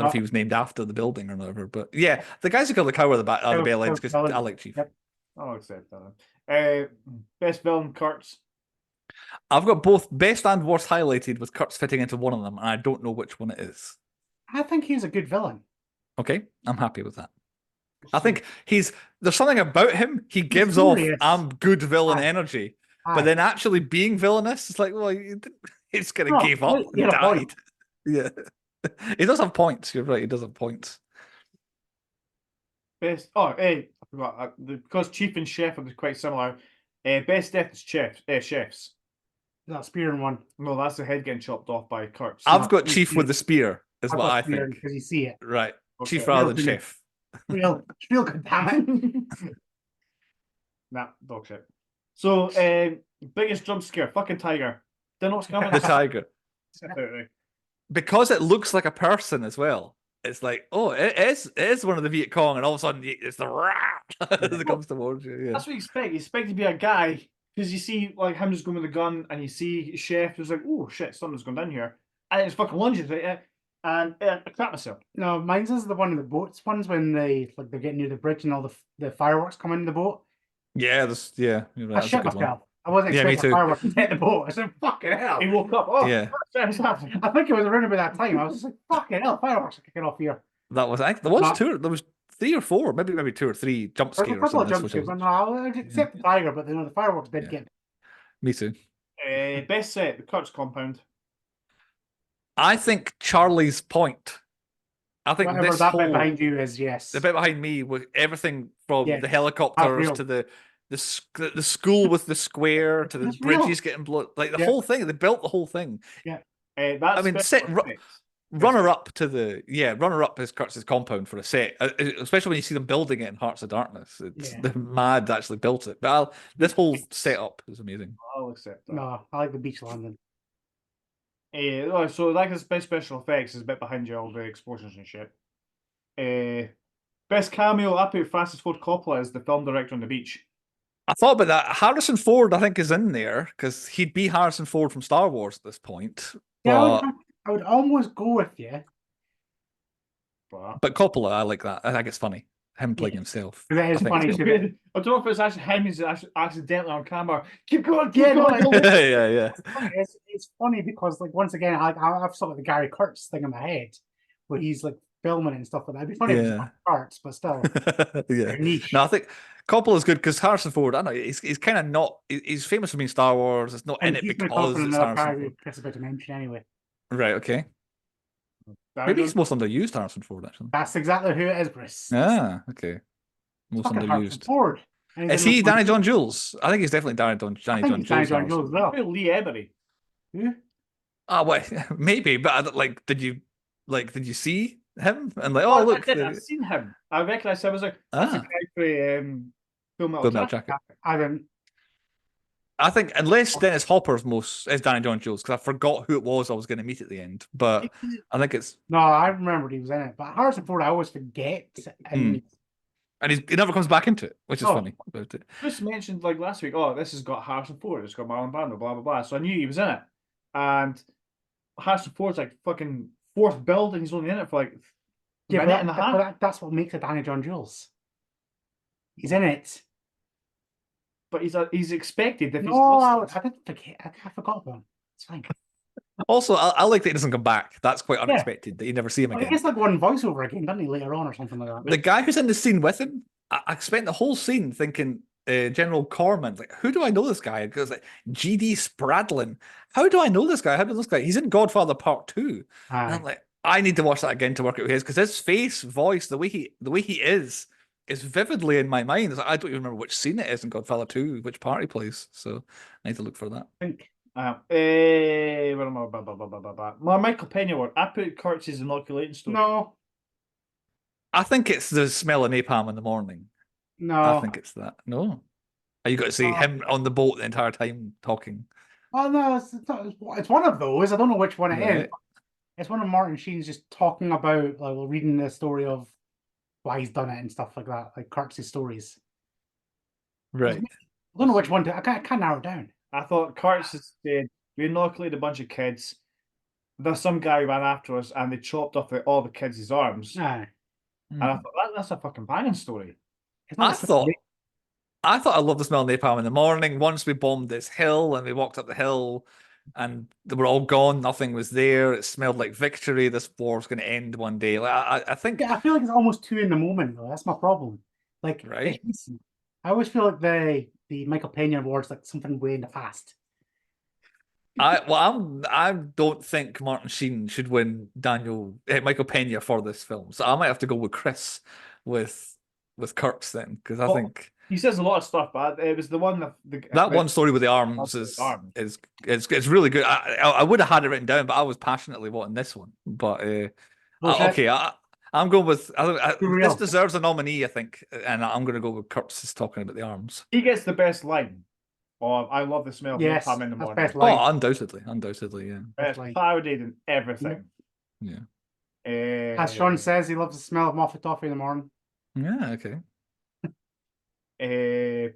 if he was named after the building or whatever. But yeah, the guys who killed the cow are the bail ends because I like Chief. Yep. I'll accept that. Best villain, Kurtz. I've got both best and worst highlighted with Kurtz fitting into one of them, and I don't know which one it is. I think he's a good villain. Okay, I'm happy with that. I think there's something about him. He gives off I'm good villain energy, but then actually being villainous, it's like, well, he just kind of gave up and died. Yeah, he does have points. You're right. He does have points. Best. Oh, hey, I forgot because Chief and Chef are quite similar. Best death is chefs. That spearing one. No, that's the head getting chopped off by Kurtz. I've got Chief with the spear. Is what I think. Because you see it. Right, Okay. Chief rather than Chef. Real good, damn it. Nah, dog shit. So, biggest jump scare, fucking tiger. Don't know what's coming. The tiger. Because it looks like a person as well. It's like, oh, it is one of the Viet Cong, and all of a sudden it's the rah as it comes towards you. Yeah. That's what you expect. You expect to be a guy because you see like him just going with a gun, and you see Chef who's like, oh shit, something's going down here, and it's fucking lunges right there, and I crap myself. No, mine's is the one in the boats ones when they're getting near the bridge and all the fireworks come in the boat. Yeah, you're right. I shit myself. I wasn't expecting fireworks to hit the boat. I said, fucking hell. He woke up. Oh, yeah. I think it was around about that time. I was just like, fucking hell, fireworks are kicking off here. There was 3 or 4, maybe 2 or 3 jump scares. There's a couple of jump scares. No, I would accept the tiger, but the fireworks did get. Me too. Best set, the Kurtz compound. I think Charlie's Point. I think Whatever this that whole bit behind you is, yes. the bit behind me with everything from the helicopters to the school with the square to the bridges getting blown, like the whole thing. They built the whole thing. Yeah. That's I mean, runner up is Kurtz's compound for a set, especially when you see them building it in Hearts of Darkness. The Mad actually built it, but this whole setup is amazing. I'll accept that. No, I like the beach landing. So like the best special effects is a bit behind you, all the explosions and shit. Best cameo, I put Francis Ford Coppola as the film director on the beach. I thought about that. Harrison Ford, I think, is in there because he'd be Harrison Ford from Star Wars at this point. Yeah, I would almost go with you. But Coppola, I like that. I think it's funny. Him playing himself. That is funny. I don't know if it's actually him who's accidentally on camera. Keep going. Yeah. It's funny because, like, once again, I've sort of the Gary Kurtz thing in my head where he's like filming and stuff like that. It'd be funny if it was Kurtz, but still. Yeah. No, I think Coppola's good because Harrison Ford, I don't know, he's kind of not. He's famous for being Star Wars. It's not in And it he's going to come up because in it's another Harrison paragraph Ford. Chris about to mention anyway. Right. Okay. Maybe he's most underused, Harrison Ford. Actually. That's exactly who it is, Bruce. Ah. Okay. It's Most fucking Harrison underused. Ford. And he's Is in he this one Danny too. John Jules? I think he's definitely Danny I John think Jules. he's Danny John Jules as well. Lee Emery. Who? Ah, wait, maybe, but like, did you see him and like, Oh, oh look, I've seen him. I recognise him. I was like, that's a guy for Full Metal Full Metal Jacket. Jacket. I didn't. I think unless Dennis Hopper's most is Danny John Jules because I forgot who it was I was going to meet at the end, but I think it's No, I remembered he was in it. But Harrison Ford, I always forget. And and he never comes back into it, which is Oh. funny about it. Just mentioned like last week, oh, this has got Harrison Ford, it's got Marlon Brando, blah blah blah. So I knew he was in it, and Harrison Ford's like fucking fourth build, and he's only in it for like a minute and a half. That's what makes it Danny John Jules. He's in it. But he's expected. If No, he's I didn't forget. I forgot about him. It's fine. Also, I like that he doesn't come back. That's quite unexpected that you never see him Well, again. he gets like one voiceover again, doesn't he, later on or something like that? The guy who's in the scene with him, I spent the whole scene thinking General Corman, like, who do I know this guy? Because like G.D. Spradlin, how do I know this guy? How do I know this guy? He's in Godfather Part 2. And I'm like, I need to watch that again to work out who he is because his face, voice, the way he is vividly in my mind. It's like, I don't even remember which scene it is in Godfather 2, which part he plays. So I need to look for that. I think. where am I? Blah, blah, blah, blah, blah, blah. My Michael Pena word. I put Kurtz's inoculating story. No. I think it's the smell of napalm in the morning. No. I think it's that. No. Are you got to see him on the boat the entire time talking? Oh no, it's one of those. I don't know which one it is. Right. It's one of Martin Sheen's just talking about, like, reading the story of why he's done it and stuff like that, like Kurtz's stories. Right. I don't know which one. I can't narrow it down. I thought Kurtz has said, we inoculated a bunch of kids. There's some guy who ran after us and they chopped off all the kids' arms. Aye. And I thought, that's a fucking banging story. I thought I loved the smell of napalm in the morning. Once we bombed this hill and we walked up the hill and they were all gone, nothing was there. It smelled like victory. This war's going to end one day. Like I think. Yeah, I feel like it's almost too in the moment though. That's my problem. Like, right. I always feel like the Michael Pena Award's like something way in the past. I don't think Martin Sheen should win Michael Pena for this film. So I might have to go with Chris with Kurtz then because I think he says a lot of stuff, but it was the one that one story with the arms is really good. I would have had it written down, but I was passionately wanting this one. But okay, I'm going with this deserves a nominee, I think, and I'm going to go with Kurtz talking about the arms. He gets the best line. Oh, I love the smell of napalm in the morning. Best line. Oh, undoubtedly, yeah. Best parodied and everything. Yeah. As Sean says, he loves the smell of Moffat toffee in the morning. Yeah. Okay.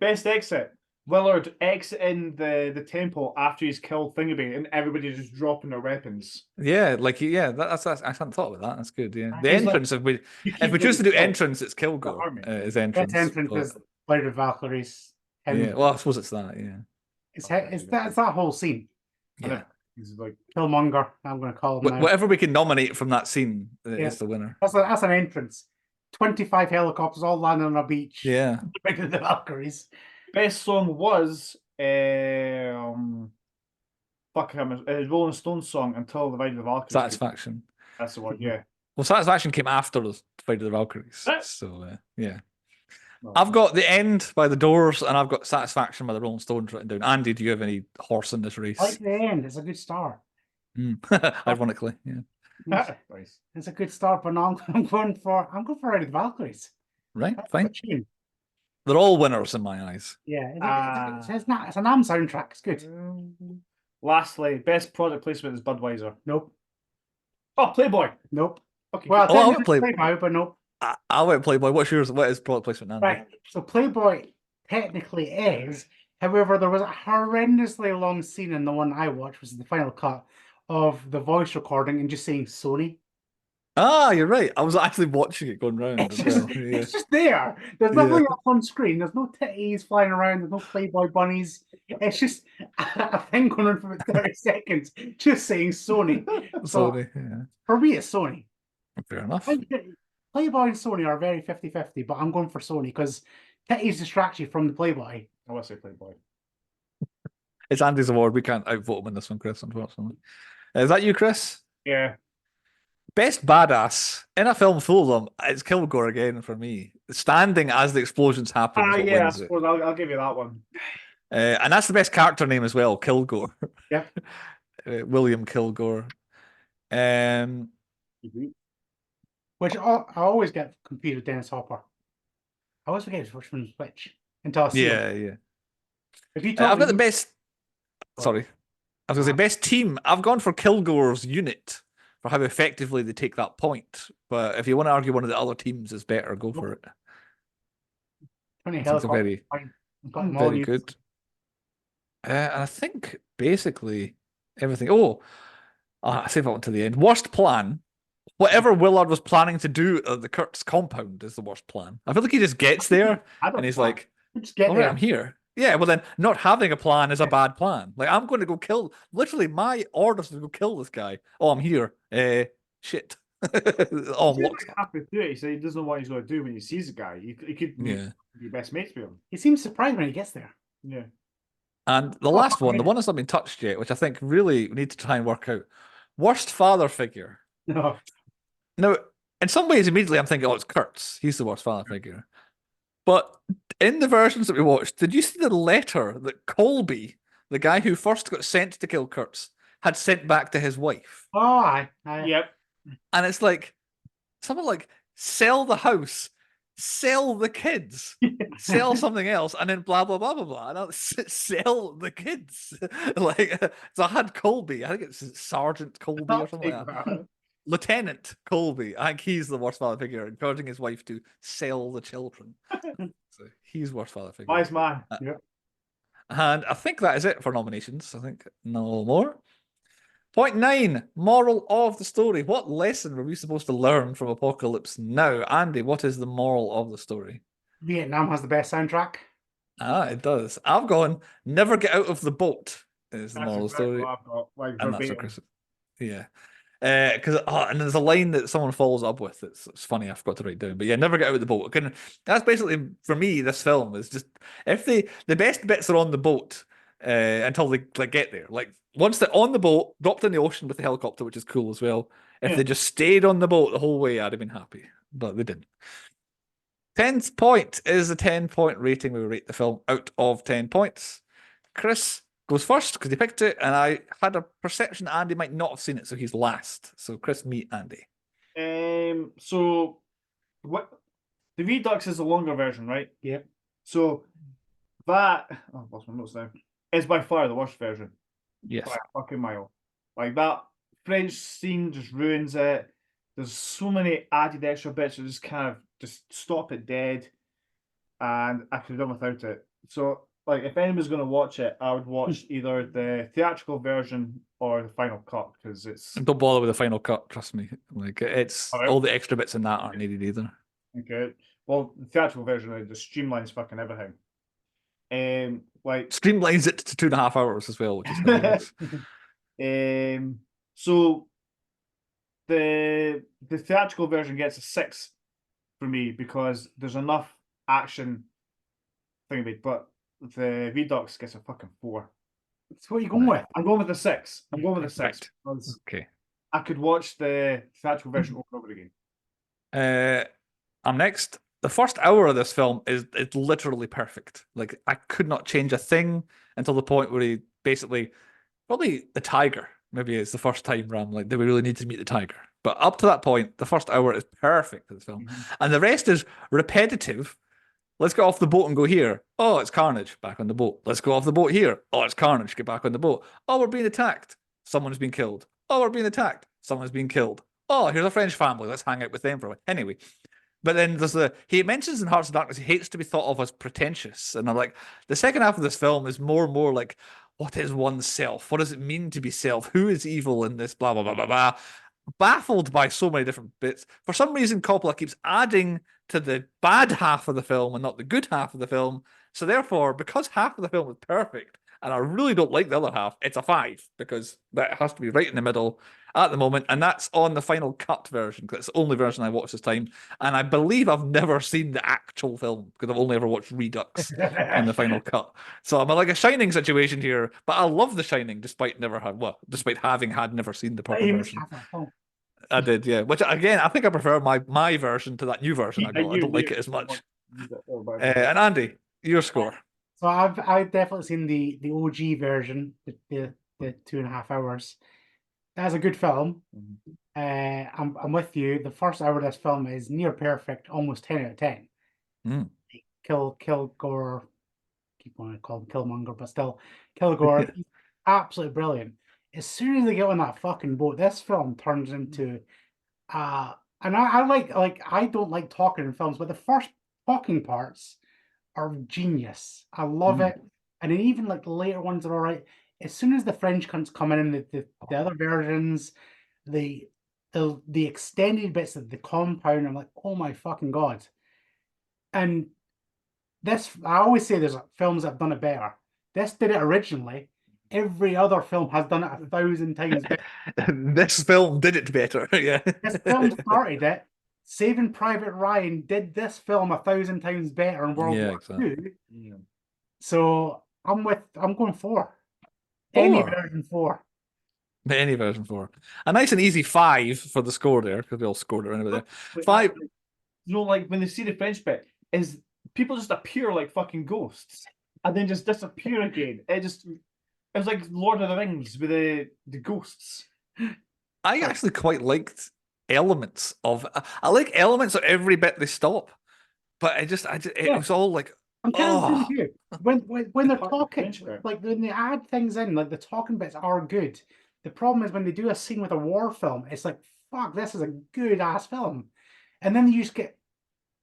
Best exit. Willard exiting the temple after he's killed Thingaby and everybody just dropping their weapons. Yeah, that's I hadn't thought about that. That's good. Yeah, the entrance if we choose to do entrance, it's Kilgore is entrance. Best entrance is Flight of Valkyries. Yeah, well, I suppose it's that. Yeah, it's that whole scene. Yeah, he's like Killmonger. I'm going to call him now. Whatever we can nominate from that scene is the winner. That's an entrance. 25 helicopters all landing on a beach. Yeah, The Valkyries. Best song was Rolling Stones song Until the Ride of the Valkyries. Satisfaction. That's the one. Yeah. Well, Satisfaction came after the Fight of the Valkyries. So yeah. I've got The End by the Doors and I've got Satisfaction by the Rolling Stones written down. Andy, do you have any horse in this race? I like The End. It's a good start. Ironically, yeah. Nice. It's a good start, but now I'm going for Ride of the Valkyries. Right, That's fine. They're all winners in my eyes. Yeah, it's an AM soundtrack. It's good. Lastly, best product placement is Budweiser. Nope. Oh, Playboy. Nope. Okay. Well, I went Playboy, but nope. I went Playboy. What's yours? What is product placement now? Right. So Playboy technically is. However, there was a horrendously long scene in the one I watched, which is the final cut, of the voice recording and just saying Sony. Ah, you're right. I was actually watching it going round. It's just there. There's nothing up on screen. There's no titties flying around. There's no Playboy bunnies. It's just a thing going on for about 30 seconds, just saying Sony. Sony, yeah. For me, it's Sony. Fair enough. Playboy and Sony are very 50-50, but I'm going for Sony because titties distract you from the Playboy. I want to say Playboy. It's Andy's award. We can't outvote him in this one, Chris, unfortunately. Is that you, Chris? Yeah. Best badass in a film full of them. It's Kilgore again for me. Standing as the explosions happen is what Yeah, I wins it. suppose I'll give you that one. And that's the best character name as well, Kilgore. Yeah. William Kilgore. Which I always get confused with Dennis Hopper. I always forget which one's which until I see him. Yeah. If you tell I've me got the best. Sorry. I was going to say best team. I've gone for Kilgore's unit for how effectively they take that point. But if you want to argue one of the other teams is better, go for it. 20 I think it's a helicopters. very good. And I think basically everything. I save that one to the end. Worst plan. Whatever Willard was planning to do at the Kurtz compound is the worst plan. I feel like he just gets there and he's like, all right, I'm here. Yeah, well then, not having a plan is a bad plan. Like, I'm going to go kill. Literally, my orders to go kill this guy. Oh, I'm here. Shit. Oh, I'm locked. Halfway through, he said he doesn't know what he's going to do when he sees the guy. He could be best mates with him. He seems surprised when he gets there. Yeah. And the last one, the one that's not been touched yet, which I think really we need to try and work out. Worst father figure. No. Now, in some ways, immediately I'm thinking, oh, it's Kurtz. He's the worst father figure. But in the versions that we watched, did you see the letter that Colby, the guy who first got sent to kill Kurtz, had sent back to his wife? Oh, Yep. And it's like, someone like, sell the house, sell the kids, sell something else, and then blah, blah, blah, blah, blah. And sell the kids. So I had Colby, I think it's Sergeant Colby or something like that. Lieutenant Colby, I think he's the worst father figure, encouraging his wife to sell the children. So he's worst father figure. Wise man. And I think that is it for nominations. I think no more. Point 9, moral of the story. What lesson were we supposed to learn from Apocalypse Now? Andy, what is the moral of the story? Vietnam has the best soundtrack. It does. I've gone, never get out of the boat is the moral of the story. I've got, And that's what Chris. Yeah. Because and there's a line that someone follows up with. It's funny. I forgot to write down, but yeah, never get out of the boat. That's basically for me. This film is just if the best bits are on the boat until they get there. Like once they're on the boat, dropped in the ocean with the helicopter, which is cool as well. If they just stayed on the boat the whole way, I'd have been happy, but they didn't. 10th point is a 10-point rating. We rate the film out of 10 points. Chris goes first because he picked it, and I had a perception Andy might not have seen it, so he's last. So Chris, meet Andy. So what the Redux is the longer version, right? Yep. So that I've lost my notes now. Is by far the worst version. Yes. By a fucking mile. Like that French scene just ruins it. There's so many added extra bits that just kind of just stop it dead. And I could have done without it. So like if anyone's going to watch it, I would watch either the theatrical version or the final cut because it's. Don't bother with the final cut. Trust me. Like it's all the extra bits in that aren't needed either. Okay. Well, the theatrical version just streamlines fucking everything. Like streamlines it to 2.5 hours as well, which is hilarious. So the theatrical version gets a 6 for me because there's enough action thing, but the Redux gets a fucking 4. So what are you going with? I'm going with a 6. I'm going with a 6. Okay. I could watch the theatrical version over and over again. I'm next. The first hour of this film is literally perfect. Like I could not change a thing until the point where he basically, probably the tiger. Maybe it's the first time where I'm like, do we really need to meet the tiger? But up to that point, the first hour is perfect for this film, and the rest is repetitive. Let's get off the boat and go here. Oh, it's carnage. Back on the boat. Let's go off the boat here. Oh, it's carnage. Get back on the boat. Oh, we're being attacked. Someone's been killed. Oh, we're being attacked. Someone's been killed. Oh, here's a French family. Let's hang out with them for a while. Anyway. But then there's he mentions in Hearts of Darkness, he hates to be thought of as pretentious. And I'm like, the second half of this film is more and more like, what is oneself? What does it mean to be self? Who is evil in this? Blah, blah, blah, blah, blah. Baffled by so many different bits. For some reason, Coppola keeps adding to the bad half of the film and not the good half of the film. So therefore, because half of the film is perfect and I really don't like the other half, it's a 5 because that has to be right in the middle at the moment, and that's on the final cut version because it's the only version I watched this time, and I believe I've never seen the actual film because I've only ever watched Redux on the final cut. So I'm in like a Shining situation here, but I love The Shining despite having never seen the proper version. I did, yeah. Which again, I think I prefer my version to that new version I got. I don't like it as much. And Andy, your score. So I've definitely seen the OG version, the 2.5 hours. That's a good film. I'm with you. The first hour of this film is near perfect, almost 10 out of 10. Kilgore, keep wanting to call him Killmonger, but still, Kilgore, he's absolutely brilliant. As soon as they get on that fucking boat, this film turns into and I like I don't like talking in films, but the first talking parts are genius. I love it. And then even like the later ones are all right. As soon as the French cunts come in, the other versions, the extended bits of the compound, I'm like, oh my fucking god. And this, I always say there's films that have done it better. This did it originally. Every other film has done it 1,000 times better. This film did it better. Yeah. This film started it. Saving Private Ryan did this film 1,000 times better in World War II. Yeah. So I'm going 4. Any version 4. Any version 4. A nice and easy 5 for the score there, because we all scored it anyway there. 5. You know, like when they see the French bit, is people just appear like fucking ghosts and then just disappear again. It was like Lord of the Rings with the ghosts. I actually quite liked elements of. I like elements of every bit they stop, but it was all like. I'm kind of with you. When they're talking, like when they add things in, like the talking bits are good. The problem is when they do a scene with a war film, it's like, fuck, this is a good ass film, and then you just get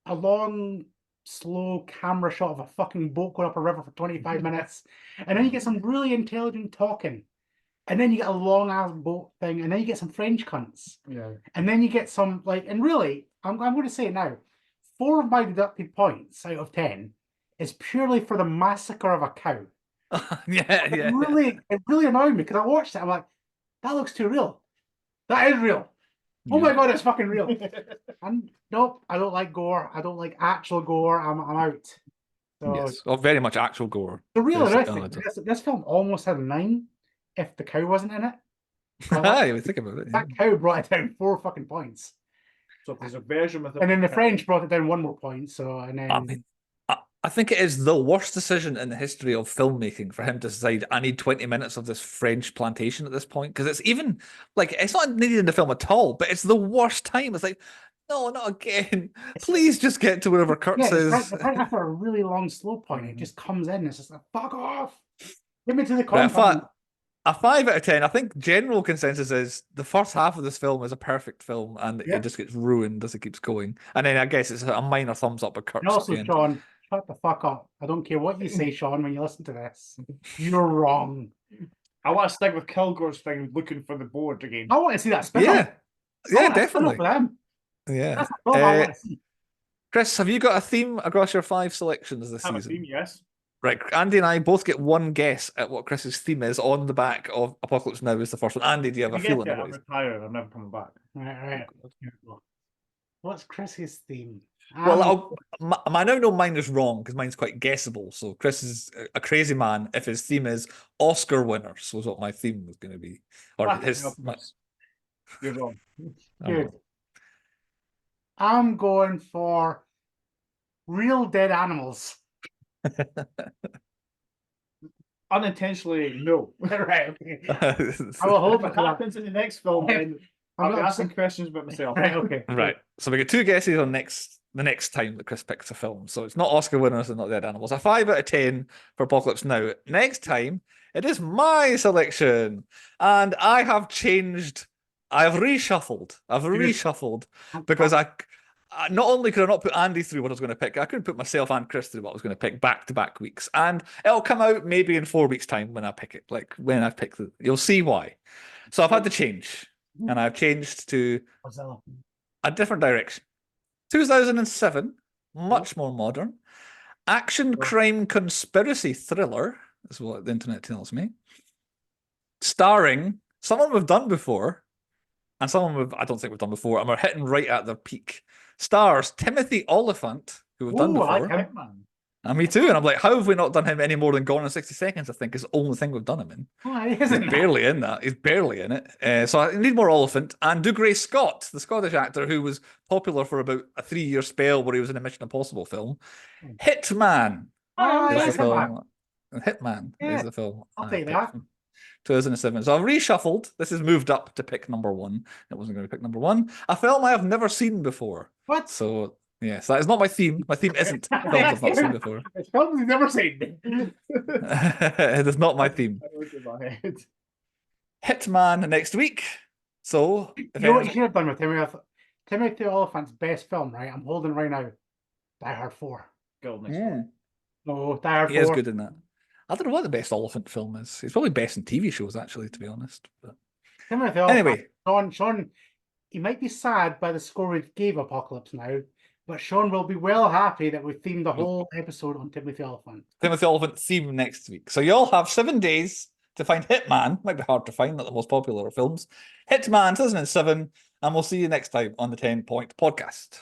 a long, slow camera shot of a fucking boat going up a river for 25 minutes, and then you get some really intelligent talking, and then you get a long ass boat thing, and then you get some French cunts, and then you get some like, and really, I'm going to say it now, 4 of my deducted points out of 10 is purely for the massacre of a cow. It really annoyed me because I watched it. I'm like, that looks too real. That is real. Oh my god, it's fucking real. And nope, I don't like gore. I don't like actual gore. I'm out. So, yes, very much actual gore. The realistic. This film almost had a 9 if the cow wasn't in it. I think about it. That cow brought it down 4 fucking points. So if there's a version with it, and then the French brought it down 1 more point. So and then. I think it is the worst decision in the history of filmmaking for him to decide I need 20 minutes of this French plantation at this point, because it's even like it's not needed in the film at all, but it's the worst time. It's like, no, not again. Please just get to wherever Kurtz is. Right after a really long slow point, it just comes in. It's just like, fuck off. Give me to the compound. A 5 out of 10. I think general consensus is the first half of this film is a perfect film, and it just gets ruined as it keeps going. And then I guess it's a minor thumbs up at Kurtz. And also, Sean, shut the fuck up. I don't care what you say, Sean, when you listen to this. You're wrong. I want to stick with Kilgore's thing, looking for the board again. I want to see that spin-off. Yeah, definitely. For them. Yeah. That's what I want to see. Chris, have you got a theme across your 5 selections this season? A theme, yes. Right, Andy and I both get one guess at what Chris's theme is on the back of Apocalypse Now is the first one. Andy, do you have a feeling? I'm retired. I'm never coming back. Right. What's Chris's theme? Well, I now know mine is wrong because mine's quite guessable. So Chris is a crazy man if his theme is Oscar winners, was what my theme was going to be. Or You're wrong. Good. I'm going for real dead animals. Unintentionally, no. Right, okay. I will hope it happens in the next film. And I'll be asking questions about myself. Right, okay. Right. So we get 2 guesses on the next time that Chris picks a film. So it's not Oscar winners and not Dead Animals. A 5 out of 10 for Apocalypse Now. Next time, it is my selection. And I have changed. I've reshuffled. Because not only could I not put Andy through what I was going to pick, I couldn't put myself and Chris through what I was going to pick back-to-back weeks. And it'll come out maybe in 4 weeks' time when I pick it. Like when I pick you'll see why. So I've had to change. And I've changed to a different direction. 2007, much more modern. Action, crime, conspiracy thriller is what the internet tells me. Starring someone we've done before, and someone I don't think we've done before, and we're hitting right at their peak. Stars Timothy Oliphant, who we've done Ooh, I before. like Hitman. And me too. And I'm like, how have we not done him any more than Gone in 60 Seconds? I think is the only thing we've done him in. Oh, he He's isn't barely in that. He's barely in it. So I need more Oliphant. And Dougray Scott, the Scottish actor who was popular for about a 3-year spell where he was in a Mission Impossible film. Hitman Oh, is I the like film. Hitman. Hitman Yeah, is the film. I'll I take picked that. from 2007. So I've reshuffled. This has moved up to pick number 1. It wasn't going to pick number 1. A film I have never seen before. What? So yes, that is not my theme. My theme isn't films I've not seen before. It's films you've never seen. It is not my theme. Hitman next week. So You know what you should have done with Timothy Oliphant's best film, right? I'm holding right now. Die Hard 4. No, Die Hard 4. He is good in that. I don't know what the best Oliphant film is. He's probably best in TV shows, actually, to be honest. But Timothy Oliphant. anyway, Sean, he might be sad by the score we gave Apocalypse Now, but Sean will be well happy that we themed the whole episode on Timothy Oliphant. Timothy Oliphant theme next week. So you'll have 7 days to find Hitman. Might be hard to find, not the most popular of films. Hitman 2007, and we'll see you next time on the 10 Point Podcast.